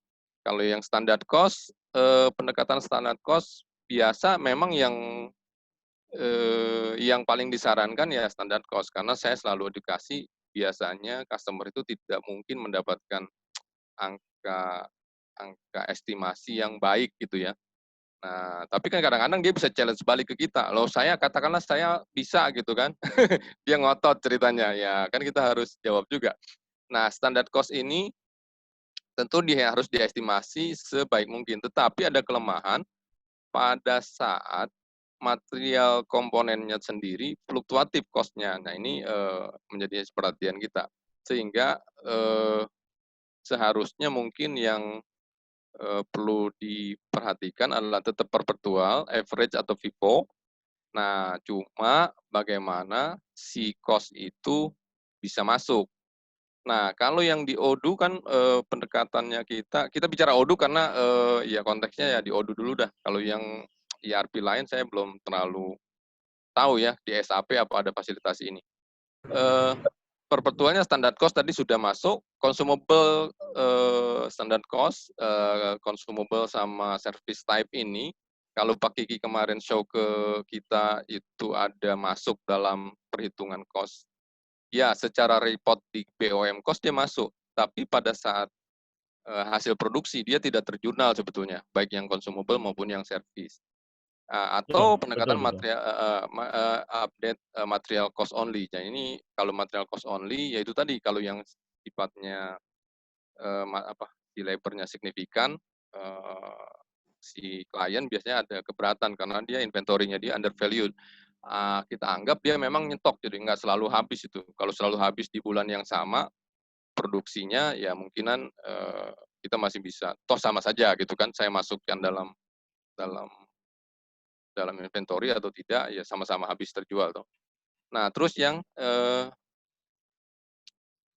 Kalau yang standar cost, pendekatan standar cost biasa memang yang paling disarankan ya standar cost, karena saya selalu edukasi biasanya customer itu tidak mungkin mendapatkan angka estimasi yang baik gitu ya. Nah, tapi kan kadang-kadang dia bisa challenge balik ke kita. Loh, katakanlah saya bisa gitu kan. Dia ngotot ceritanya. Ya, kan kita harus jawab juga. Nah, standar cost ini tentu dia harus diestimasi sebaik mungkin. Tetapi ada kelemahan pada saat material komponennya sendiri fluktuatif cost-nya. Nah, ini menjadi perhatian kita. Sehingga seharusnya mungkin yang perlu diperhatikan adalah tetap perpetual, average atau FIFO. Nah, cuma bagaimana si cost itu bisa masuk. Nah, kalau yang di ODU kan pendekatannya kita bicara ODU karena ya konteksnya ya di ODU dulu dah. Kalau yang ERP lain saya belum terlalu tahu ya di SAP apa ada fasilitas ini. Perpetualnya standar cost tadi sudah masuk, consumable standard cost, consumable sama service type ini, kalau Pak Kiki kemarin show ke kita itu ada masuk dalam perhitungan cost. Ya, secara report di BOM cost dia masuk, tapi pada saat hasil produksi dia tidak terjurnal sebetulnya, baik yang consumable maupun yang service. Atau pendekatan material update material cost only. Jadi ini kalau material cost only yaitu tadi kalau yang sifatnya si labornya signifikan, si klien biasanya ada keberatan karena dia inventory-nya dia undervalued. Kita anggap dia memang nyetok, jadi nggak selalu habis itu. Kalau selalu habis di bulan yang sama produksinya ya mungkinan kita masih bisa. Toh sama saja gitu kan, saya masukkan dalam inventory atau tidak, ya sama-sama habis terjual. Toh. Nah, terus yang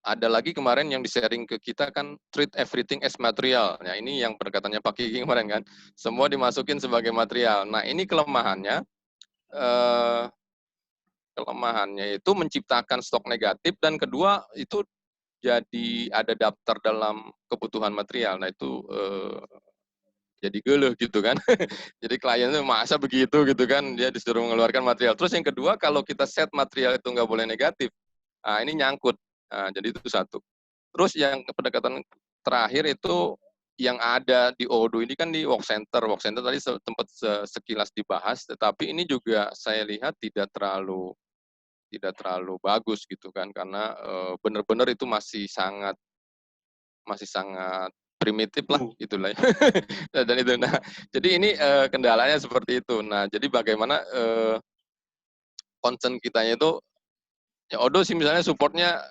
ada lagi kemarin yang di-sharing ke kita kan treat everything as material. Nah, ini yang pendekatannya Pak Kiki kemarin kan. Semua dimasukin sebagai material. Nah, ini kelemahannya itu menciptakan stok negatif dan kedua itu jadi ada daftar dalam kebutuhan material. Nah, itu jadi geluh gitu kan. Jadi kliennya masa begitu gitu kan, dia disuruh mengeluarkan material. Terus yang kedua, kalau kita set material itu nggak boleh negatif, ini nyangkut. Jadi itu satu. Terus yang pendekatan terakhir itu yang ada di Odoo ini kan di work center tadi tempat sekilas dibahas, tetapi ini juga saya lihat tidak terlalu bagus gitu kan, karena benar-benar itu masih sangat primitif lah itulah. Dan itu, nah jadi ini kendalanya seperti itu. Nah jadi bagaimana concern kitanya itu, ya Odoo sih misalnya supportnya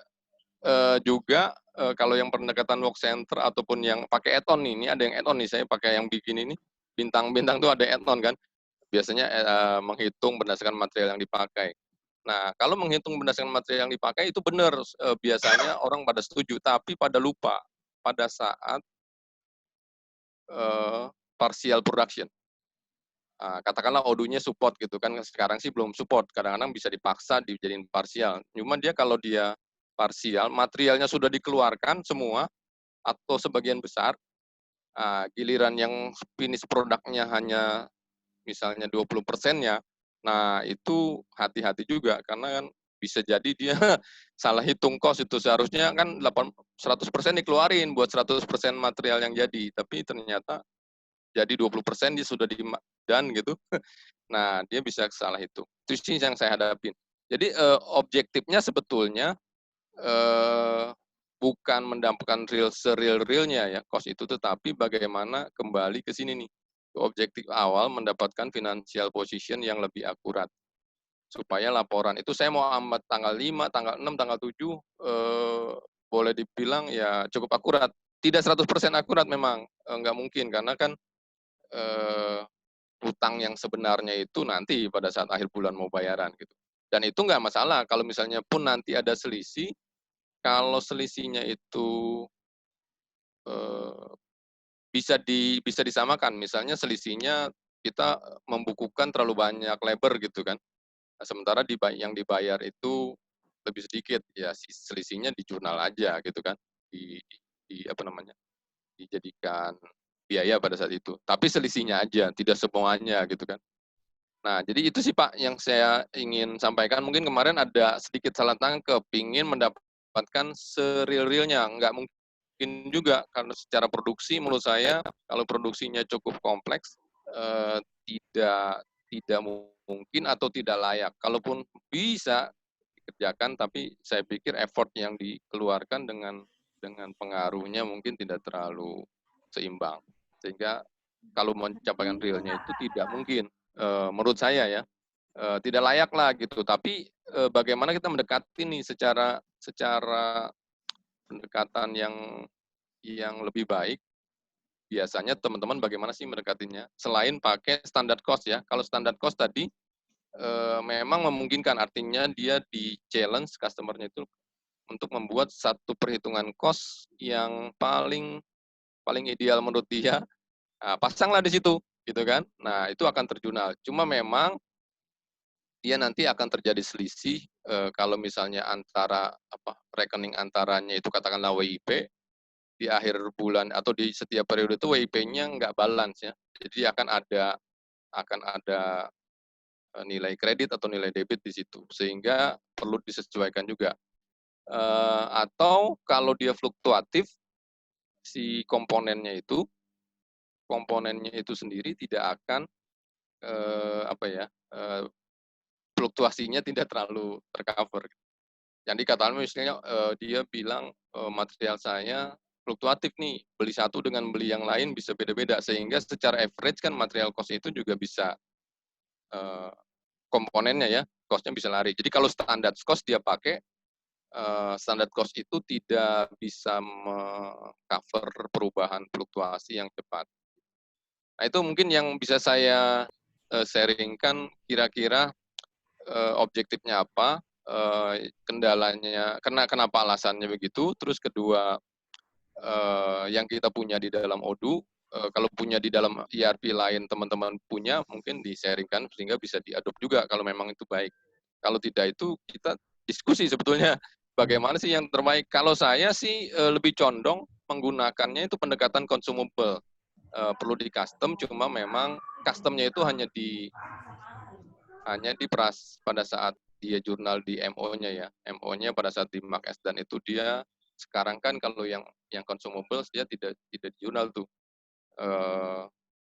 juga kalau yang pendekatan work center ataupun yang pakai add-on ini ada yang add-on nih, saya pakai yang bikin ini bintang-bintang tuh ada add-on kan, biasanya menghitung berdasarkan material yang dipakai. Nah kalau menghitung berdasarkan material yang dipakai itu benar, biasanya orang pada setuju, tapi pada lupa pada saat partial production. Katakanlah Odoo-nya support gitu kan, sekarang sih belum support, kadang-kadang bisa dipaksa dijadiin parsial. Cuma dia kalau dia parsial, materialnya sudah dikeluarkan semua atau sebagian besar, giliran yang finish produknya hanya misalnya 20%-nya, nah itu hati-hati juga, karena kan bisa jadi dia salah hitung cost itu, seharusnya kan 100% dikeluarin buat 100% material yang jadi, tapi ternyata jadi 20% dia sudah dan gitu. Nah, dia bisa salah itu. Itu sih yang saya hadapin. Jadi objektifnya sebetulnya bukan mendapatkan real-realnya ya cost itu, tetapi bagaimana kembali ke sini nih. Objektif awal mendapatkan financial position yang lebih akurat. Supaya laporan itu saya mau amat tanggal 5, tanggal 6, tanggal 7 boleh dibilang ya cukup akurat. Tidak 100% akurat memang, nggak mungkin karena kan hutang yang sebenarnya itu nanti pada saat akhir bulan mau bayaran gitu. Dan itu nggak masalah kalau misalnya pun nanti ada selisih, kalau selisihnya itu bisa disamakan. Misalnya selisihnya kita membukukan terlalu banyak labor gitu kan. Nah, sementara yang dibayar itu lebih sedikit, ya selisihnya di jurnal aja gitu kan. Di apa namanya? Dijadikan biaya pada saat itu. Tapi selisihnya aja, tidak semuanya gitu kan. Nah, jadi itu sih Pak yang saya ingin sampaikan. Mungkin kemarin ada sedikit salah tangkap, ingin mendapatkan sereal-realnya. Nggak mungkin juga, karena secara produksi menurut saya, kalau produksinya cukup kompleks, tidak mungkin atau tidak layak. Kalaupun bisa dikerjakan, tapi saya pikir effort yang dikeluarkan dengan pengaruhnya mungkin tidak terlalu seimbang. Sehingga kalau mencapai realnya itu tidak mungkin. Menurut saya ya, tidak layak lah gitu. Tapi bagaimana kita mendekati nih secara pendekatan yang lebih baik. Biasanya teman-teman bagaimana sih mendekatinya? Selain pakai standar cost ya. Kalau standar cost tadi memang memungkinkan, artinya dia di challenge customer-nya itu untuk membuat satu perhitungan cost yang paling ideal menurut dia. Nah, pasanglah di situ gitu kan. Nah, itu akan terjurnal. Cuma memang dia nanti akan terjadi selisih kalau misalnya antara rekening antaranya itu katakanlah WIP di akhir bulan atau di setiap periode itu WIP-nya nggak balance ya. Jadi akan ada nilai kredit atau nilai debit di situ, sehingga perlu disesuaikan juga. Atau kalau dia fluktuatif si komponennya itu sendiri tidak akan fluktuasinya tidak terlalu tercover. Jadi katakan misalnya dia bilang material saya fluktuatif nih, beli satu dengan beli yang lain bisa beda-beda, sehingga secara average kan material cost itu juga bisa komponennya ya, cost-nya bisa lari. Jadi kalau standar cost dia pakai, standar cost itu tidak bisa cover perubahan fluktuasi yang cepat. Nah itu mungkin yang bisa saya sharingkan, kira-kira objektifnya apa, kendalanya, kenapa alasannya begitu, terus kedua yang kita punya di dalam Odoo, kalau punya di dalam ERP lain teman-teman punya, mungkin di-sharingkan sehingga bisa diadop juga kalau memang itu baik. Kalau tidak itu kita diskusi sebetulnya bagaimana sih yang terbaik. Kalau saya sih lebih condong menggunakannya itu pendekatan consumable. Perlu di custom, cuma memang customnya itu hanya di pada saat dia jurnal di MO-nya ya. MO-nya pada saat di Mark S dan itu dia sekarang kan kalau yang consumables dia tidak di jurnal tuh.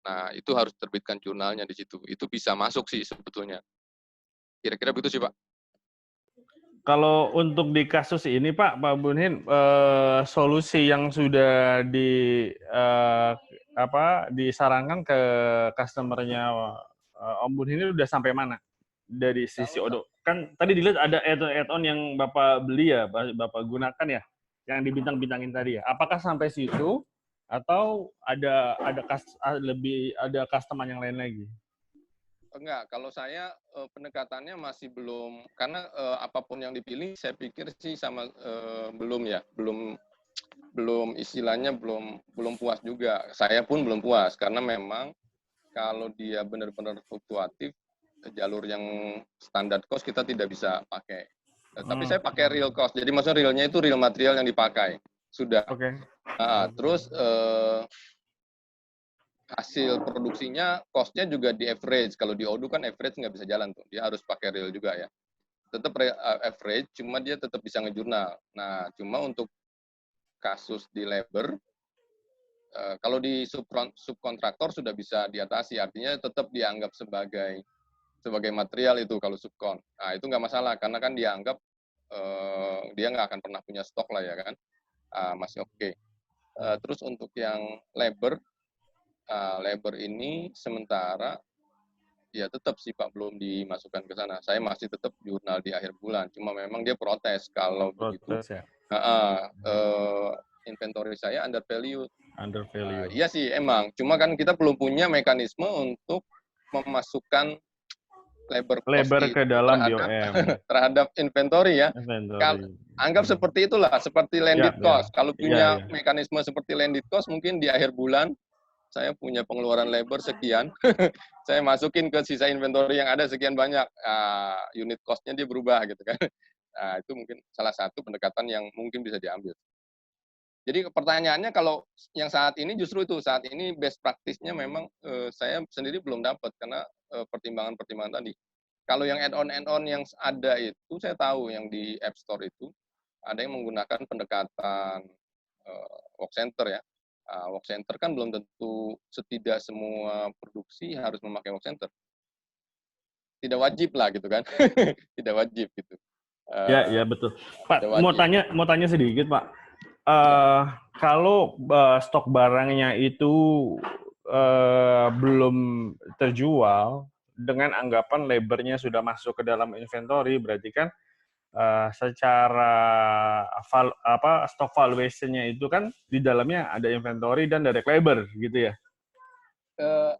Nah, itu harus terbitkan jurnalnya di situ. Itu bisa masuk sih sebetulnya. Kira-kira begitu sih, Pak. Kalau untuk di kasus ini Pak Bunhin, solusi yang sudah disarankan ke customer-nya Om Bunhin ini udah sampai mana dari sisi Odoo? Kan tadi dilihat ada add-on yang Bapak beli ya, Bapak gunakan ya, yang dibintang-bintangin tadi ya. Apakah sampai situ atau ada customer yang lain lagi? Enggak, kalau saya pendekatannya masih belum, karena apapun yang dipilih saya pikir sih sama belum istilahnya belum puas juga. Saya pun belum puas karena memang kalau dia benar-benar fluktuatif, jalur yang standar cost kita tidak bisa pakai. Tapi saya pakai real cost. Jadi maksudnya realnya itu real material yang dipakai. Sudah. Oke. Terus hasil produksinya, cost-nya juga di average. Kalau di Odoo kan average nggak bisa jalan tuh. Dia harus pakai real juga ya. Tetap average, cuma dia tetap bisa ngejurnal. Nah, cuma untuk kasus di labor, kalau di subkontraktor sudah bisa diatasi. Artinya tetap dianggap sebagai material itu kalau subkon. Nah, itu nggak masalah. Karena kan dianggap dia nggak akan pernah punya stok lah ya kan. Masih oke. Terus untuk yang labor ini sementara ya tetap sih Pak belum dimasukkan ke sana. Saya masih tetap jurnal di akhir bulan. Cuma memang dia protes kalau begitu. Ya. Inventory saya under value. Undervalue. Iya sih emang. Cuma kan kita belum punya mekanisme untuk memasukkan labor ke dalam BOM terhadap inventory ya. Anggap seperti itulah, seperti landed cost. Kalau punya mekanisme seperti landed cost, mungkin di akhir bulan saya punya pengeluaran labor sekian, saya masukin ke sisa inventory yang ada sekian banyak, unit cost-nya dia berubah gitu kan. Itu mungkin salah satu pendekatan yang mungkin bisa diambil. Jadi pertanyaannya kalau yang saat ini justru itu, saat ini best practice-nya memang saya sendiri belum dapat karena pertimbangan-pertimbangan tadi. Kalau yang add-on yang ada itu saya tahu yang di App Store itu ada yang menggunakan pendekatan work center ya. Work center kan belum tentu tidak semua produksi harus memakai work center. Tidak wajib lah gitu kan. Tidak wajib gitu. Ya betul. Pak, mau tanya sedikit Pak. Kalau stok barangnya itu belum terjual dengan anggapan labornya sudah masuk ke dalam inventory, berarti kan secara stock valuation-nya itu kan di dalamnya ada inventory dan direct labor gitu ya.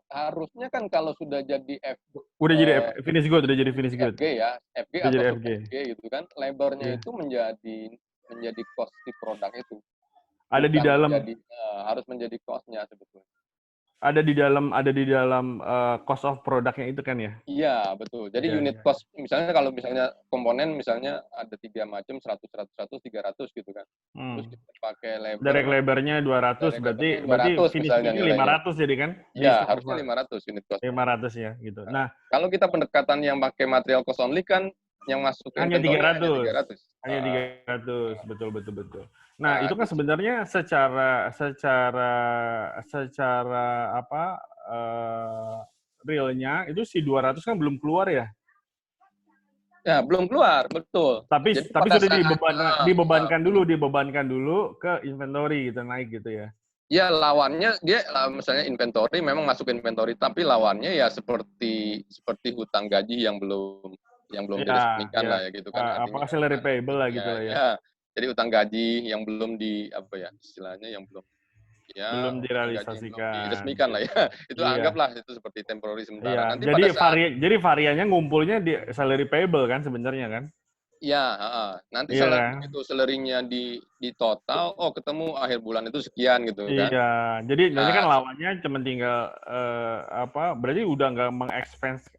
Harusnya kan kalau sudah jadi jadi finish good, FG ya, FG udah atau jadi FG gitu kan, labornya itu menjadi cost di produk itu. Ada di dalam harus menjadi cost-nya sebetulnya. Ada di dalam cost of produknya itu kan ya? Iya, betul. Jadi unit cost, misalnya kalau misalnya komponen misalnya ada 3 macam, 100, 100, 300 gitu kan. Terus kita pakai labor. Direct labor-nya 200, berarti finish good-nya 500 jadi kan? Iya, harusnya 500 unit cost. 500 ya, gitu. Nah, kalau kita pendekatan yang pakai material cost only kan, yang masuk ke hanya 300. Hanya 300, betul. Nah, itu kan sebenarnya secara realnya itu si 200 kan belum keluar ya? Ya, belum keluar, betul. Tapi sudah dibebankan dulu ke inventory gitu, naik gitu ya. Ya, lawannya dia misalnya inventory memang masuk inventory, tapi lawannya ya seperti hutang gaji yang belum diresmikan lah ya gitu kan. Salary payable lah gitu lah ya. Jadi utang gaji yang belum istilahnya yang belum direalisasikan. Diresmikan lah ya. Itu anggaplah itu seperti temporary sementara. Nanti jadi variannya ngumpulnya di salary payable kan sebenarnya kan? Iya, nanti begitu salary-nya di total, ketemu akhir bulan itu sekian gitu kan. Iya, jadi kan lawannya cuma tinggal berarti udah nggak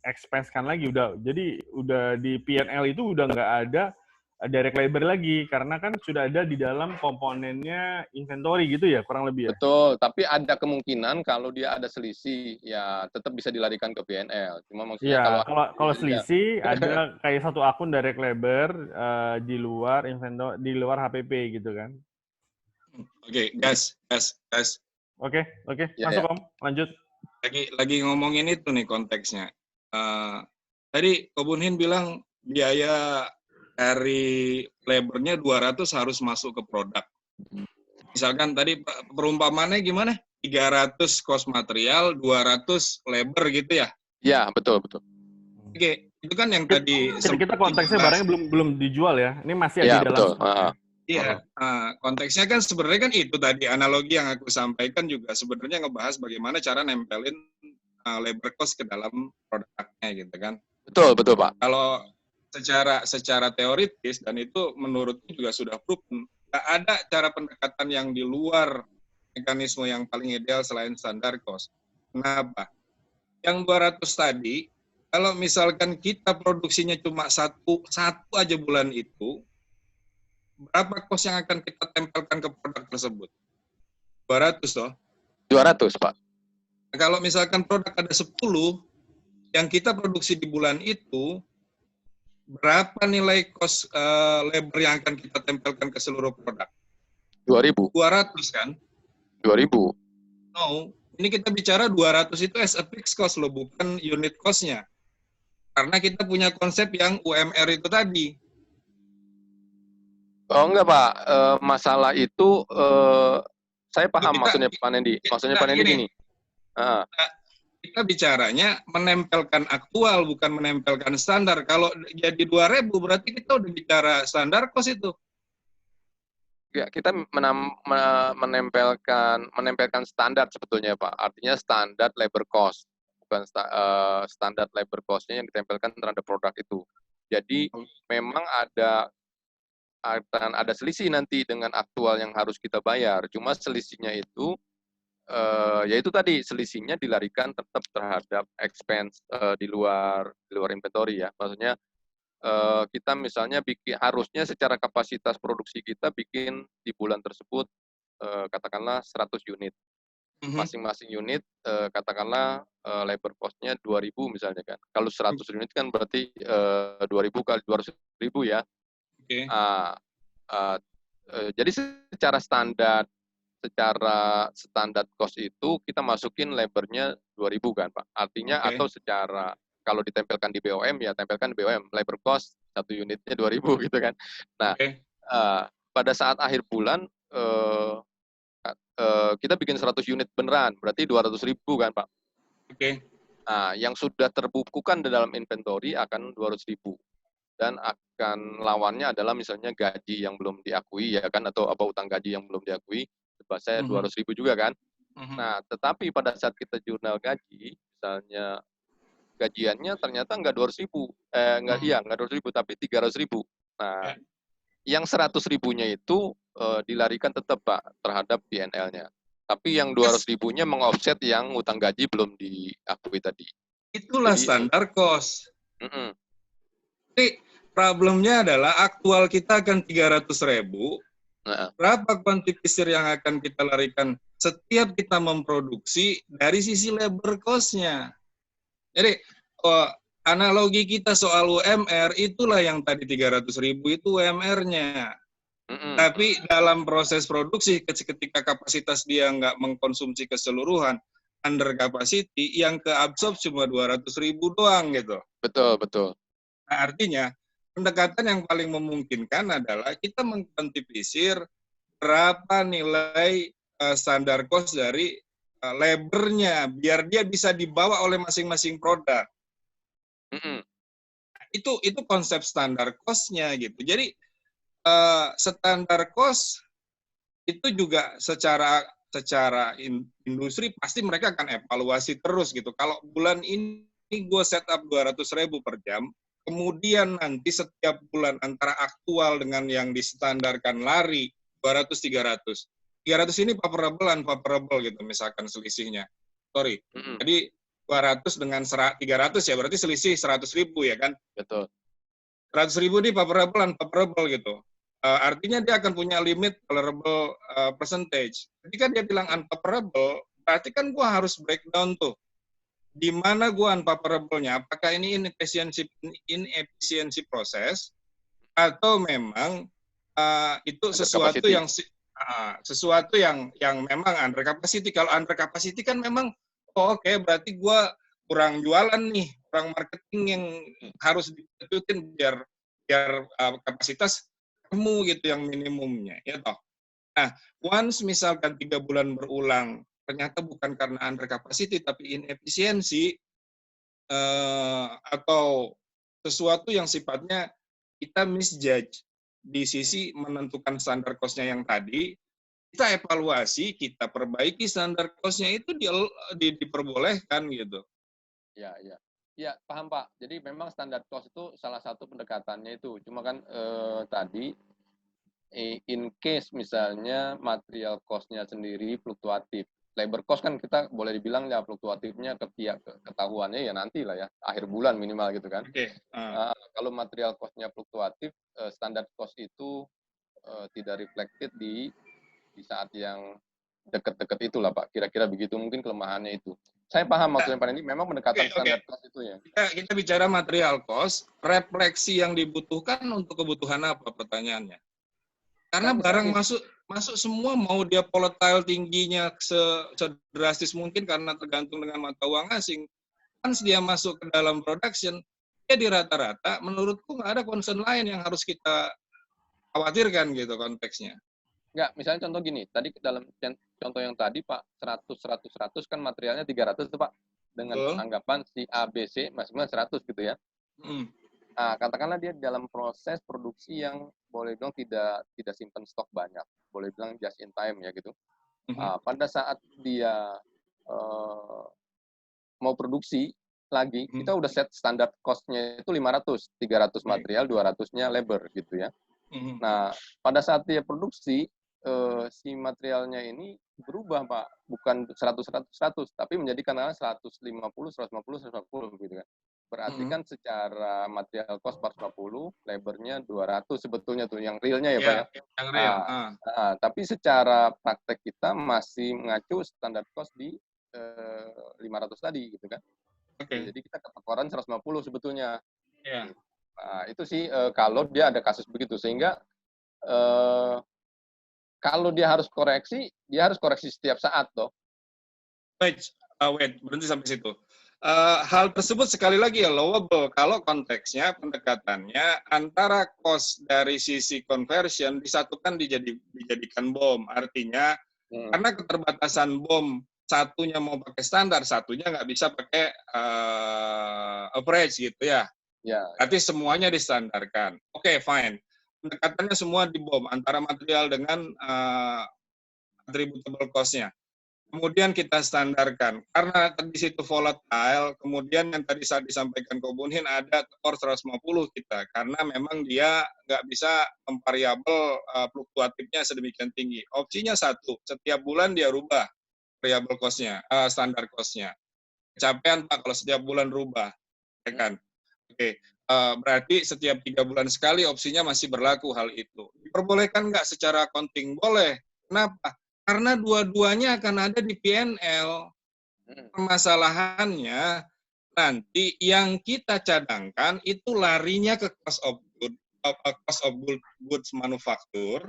expense-kan lagi, jadi udah di P&L itu udah nggak ada direct labor lagi karena kan sudah ada di dalam komponennya inventory gitu ya, kurang lebih ya. Betul, tapi ada kemungkinan kalau dia ada selisih ya tetap bisa dilarikan ke P&L. Cuma maksudnya kalau selisih ada kayak satu akun direct labor di luar inventory, di luar HPP gitu kan. Oke, gas. Oke, Ya, masuk ya. Om, lanjut. Lagi ngomongin itu nih konteksnya. Tadi Kobunhin bilang biaya dari labornya 200 harus masuk ke produk. Misalkan tadi perumpamannya gimana? 300 cost material, 200 labor gitu ya? Ya, betul. Oke, itu kan yang tadi Kita konteksnya dibahas. barangnya belum dijual ya. Ini masih Ya, di dalam betul. stok ya. Iya, konteksnya kan sebenarnya kan itu tadi analogi yang aku sampaikan juga sebenarnya ngebahas bagaimana cara nempelin labor cost ke dalam produknya gitu kan. Betul, Pak. Kalau secara teoritis dan itu menurutku juga sudah proven, nggak ada cara pendekatan yang di luar mekanisme yang paling ideal selain standar cost. Kenapa? Yang 200 tadi, kalau misalkan kita produksinya cuma satu aja bulan itu, berapa cost yang akan kita tempelkan ke produk tersebut? 200 toh. 200, Pak. Kalau misalkan produk ada 10, yang kita produksi di bulan itu, berapa nilai cost labor yang akan kita tempelkan ke seluruh produk? 2.000. 200 kan? 2.000. No, ini kita bicara 200 itu as a fixed cost loh, bukan unit cost-nya. Karena kita punya konsep yang UMR itu tadi. Oh, enggak, Pak. Masalah itu saya paham maksudnya Pak Nendi. Maksudnya Pak Nendi gini. Kita bicaranya menempelkan aktual, bukan menempelkan standar. Kalau jadi 2.000 berarti kita udah bicara standar cost itu. Ya, kita menempelkan standar sebetulnya, Pak. Artinya standar labor cost, bukan standar labor cost-nya yang ditempelkan terhadap produk itu. Jadi memang akan ada selisih nanti dengan aktual yang harus kita bayar. Cuma selisihnya itu yaitu tadi selisihnya dilarikan tetap terhadap expense di luar inventory ya. Maksudnya kita misalnya harusnya secara kapasitas produksi kita bikin di bulan tersebut katakanlah 100 unit. Masing-masing unit katakanlah labor cost-nya 2.000 misalnya kan. Kalau 100 unit kan berarti 2.000 kali 200.000 ya. Okay. Jadi secara standar cost itu kita masukin labornya 2.000 kan Pak. Artinya atau secara kalau ditempelkan di BOM ya tempelkan di BOM labor cost 1 unitnya 2.000 gitu kan. Nah, pada saat akhir bulan kita bikin 100 unit beneran, berarti 200.000 kan Pak. Nah, yang sudah terbukukan di dalam inventory akan 200.000 dan akan lawannya adalah misalnya gaji yang belum diakui ya kan, atau apa utang gaji yang belum diakui, saya 200.000 juga kan. Nah, tetapi pada saat kita jurnal gaji, misalnya gajiannya ternyata enggak 200.000, enggak 200.000 tapi 300.000. Nah, yang 100.000-nya itu dilarikan tetap Pak terhadap PNL-nya. Tapi yang 200.000-nya mengoffset yang utang gaji belum diakui tadi. Itulah standar cost. Jadi problemnya adalah aktual kita akan 300.000. Berapa kuantitisir yang akan kita larikan setiap kita memproduksi dari sisi labor cost-nya. Jadi analogi kita soal UMR itulah yang tadi 300.000 itu UMR-nya. Tapi dalam proses produksi ketika kapasitas dia nggak mengkonsumsi keseluruhan, under capacity, yang keabsorb cuma 200.000 doang gitu. Betul. Nah, artinya pendekatan yang paling memungkinkan adalah kita mengkuantifikasir berapa nilai standar cost dari labornya biar dia bisa dibawa oleh masing-masing produk. Itu konsep standar cost-nya gitu. Jadi standar cost itu juga secara industri pasti mereka akan evaluasi terus gitu. Kalau bulan ini gue set up 200.000 per jam, kemudian nanti setiap bulan antara aktual dengan yang distandarkan lari 200-300. 300 ini unfavorable gitu misalkan selisihnya. Jadi 200 dengan 300 ya berarti selisih 100.000 ya kan? Betul. 100.000 ini unfavorable gitu. Artinya dia akan punya limit tolerable percentage. Ketika dia bilang unfavorable, berarti kan gua harus breakdown tuh. Di mana gua unfavorable-nya? Apakah ini inefisiensi proses atau memang itu sesuatu yang sesuatu yang memang under capacity. Kalau under capacity kan memang oke, berarti gua kurang jualan nih, kurang marketing yang harus ditututin biar kapasitas kamu gitu yang minimumnya, ya toh. Nah, once misalkan 3 bulan berulang, ternyata bukan karena under capacity tapi inefisiensi atau sesuatu yang sifatnya kita misjudge di sisi menentukan standar cost-nya yang tadi, kita evaluasi, kita perbaiki standar cost-nya itu diperbolehkan gitu. Ya, ya. Ya, paham Pak. Jadi memang standar cost itu salah satu pendekatannya itu. Cuma kan tadi in case misalnya material cost-nya sendiri fluktuatif. Labor cost kan kita boleh dibilang ya fluktuatifnya ketahuannya ya nanti lah ya, akhir bulan minimal gitu kan. Oke. Kalau material cost-nya fluktuatif, standar cost itu tidak reflected di saat yang dekat-dekat itulah Pak. Kira-kira begitu mungkin kelemahannya itu. Saya paham maksudnya Pak ini memang pendekatan standar cost itu ya. Kita bicara material cost, refleksi yang dibutuhkan untuk kebutuhan apa pertanyaannya? Karena barang masuk semua, mau dia volatile tingginya sedrastis mungkin karena tergantung dengan mata uang asing. Once dia masuk ke dalam production, dia di rata-rata menurutku nggak ada concern lain yang harus kita khawatirkan gitu konteksnya. Enggak, misalnya contoh gini, tadi dalam contoh yang tadi Pak, 100 kan materialnya 300 tuh Pak, dengan anggapan si A, B, C masing-masing 100 gitu ya. Nah, katakanlah dia dalam proses produksi yang boleh bilang tidak simpan stok banyak, boleh bilang just in time ya gitu. Pada saat dia mau produksi lagi, kita udah set standar cost-nya itu 500, 300 material, 200-nya labor gitu ya. Nah, pada saat dia produksi, si materialnya ini berubah Pak, bukan 100, tapi menjadi kadang 150, 150 gitu kan. Berarti kan secara material cost 450, labornya 200 sebetulnya tuh yang realnya ya Pak ya. Yang real. Tapi secara praktek kita masih mengacu standar cost di 500 tadi gitu kan. Jadi kita ketokoran 150 sebetulnya. Nah, itu sih kalau dia ada kasus begitu, sehingga kalau dia harus koreksi setiap saat toh. Wait, berhenti sampai situ. Hal tersebut sekali lagi ya allowable kalau konteksnya pendekatannya antara cost dari sisi conversion disatukan dijadikan BOM. Artinya karena keterbatasan BOM, satunya mau pakai standar, satunya nggak bisa pakai average gitu ya. Berarti semuanya distandarkan. Oke, fine. Pendekatannya semua di BOM antara material dengan attributable cost-nya. Kemudian kita standarkan. Karena di situ volatile, kemudian yang tadi saat disampaikan Ko Bunhin ada tekor 150 kita. Karena memang dia nggak bisa memvariabel fluktuatifnya sedemikian tinggi. Opsinya satu, setiap bulan dia rubah variable cost-nya, standar cost-nya. Kecapean Pak kalau setiap bulan rubah. Ya kan? Oke. Berarti setiap 3 bulan sekali opsinya masih berlaku hal itu. Diperbolehkan nggak secara accounting? Boleh. Kenapa? Karena dua-duanya akan ada di P&L. Permasalahannya nanti yang kita cadangkan itu larinya ke cost of goods manufaktur,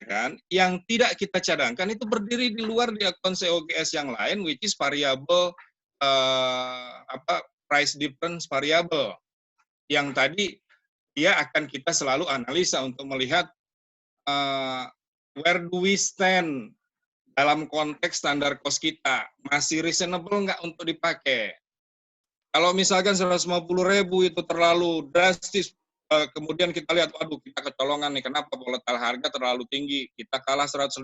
kan? Yang tidak kita cadangkan itu berdiri di luar di akun COGS yang lain, which is variable price difference variable. Yang tadi dia akan kita selalu analisa untuk melihat where do we stand dalam konteks standar cost kita, masih reasonable nggak untuk dipakai. Kalau misalkan 150.000 itu terlalu drastis, kemudian kita lihat, waduh kita kecolongan nih, kenapa volatile harga terlalu tinggi, kita kalah 150.000.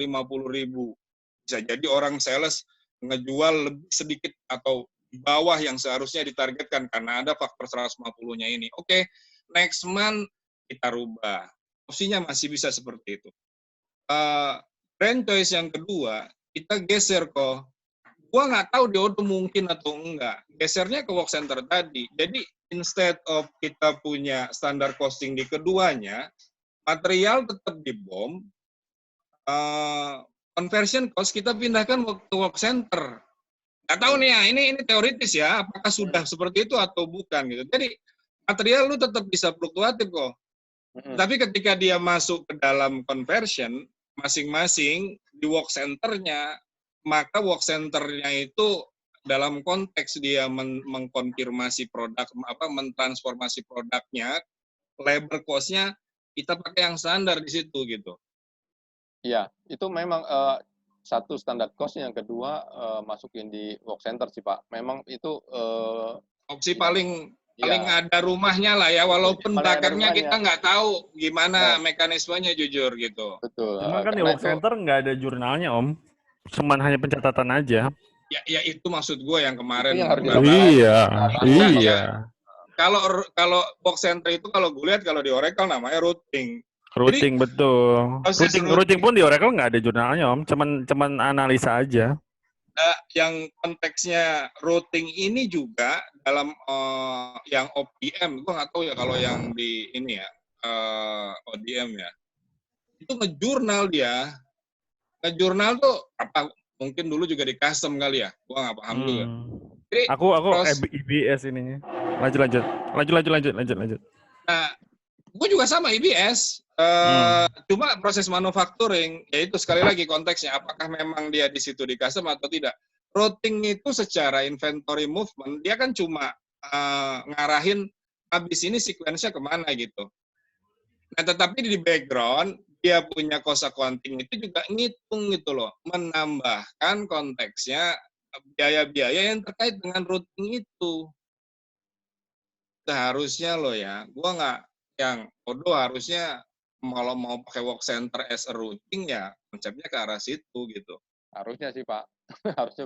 Bisa jadi orang sales ngejual lebih sedikit atau di bawah yang seharusnya ditargetkan karena ada faktor 150-nya ini. Oke, next month kita rubah. Opsinya masih bisa seperti itu. Brand choice yang kedua, kita geser kok. Gua nggak tahu di Odo mungkin atau enggak. Gesernya ke work center tadi. Jadi instead of kita punya standar costing di keduanya, material tetap di BOM, conversion cost kita pindahkan ke work center. Nggak tahu nih ya, ini teoritis ya, apakah sudah seperti itu atau bukan gitu. Jadi material lu tetap bisa fluktuatif kok. Tapi ketika dia masuk ke dalam conversion, masing-masing di work center-nya, maka work center-nya itu dalam konteks dia mengkonfirmasi produk, mentransformasi produknya, labor cost-nya kita pakai yang standar di situ gitu. Iya, itu memang satu standar cost, yang kedua masukin di work center sih Pak. Memang itu opsi paling ada rumahnya lah ya, walaupun belakangnya kita nggak tahu gimana mekanismenya jujur gitu. Betul. Cuman kan di work center nggak ada jurnalnya Om, cuman hanya pencatatan aja. Ya itu maksud gue yang kemarin. Iya. Kalau work center itu kalau gue lihat kalau di Oracle namanya routing. Routing betul. Routing pun di Oracle nggak ada jurnalnya Om, cuman analisa aja. Yang konteksnya routing ini juga dalam yang OPM, gue nggak tahu ya kalau yang di ini ya ODM ya, itu ngejurnal dia. Ngejurnal tuh apa? Mungkin dulu juga di custom kali ya, gue nggak paham juga. Jadi, aku IBS ininya. Lanjut. Nah, gue juga sama IBS. Cuma proses manufacturing, yaitu sekali lagi konteksnya, apakah memang dia di situ di custom atau tidak. Routing itu secara inventory movement, dia kan cuma ngarahin habis ini sequence-nya kemana gitu. Nah, tetapi di background, dia punya cost accounting itu juga ngitung gitu loh, menambahkan konteksnya biaya-biaya yang terkait dengan routing itu. Seharusnya loh ya, gua nggak yang Odo harusnya kalau mau pakai work center as a routing ya konsepnya ke arah situ gitu. Harusnya sih Pak. Harusnya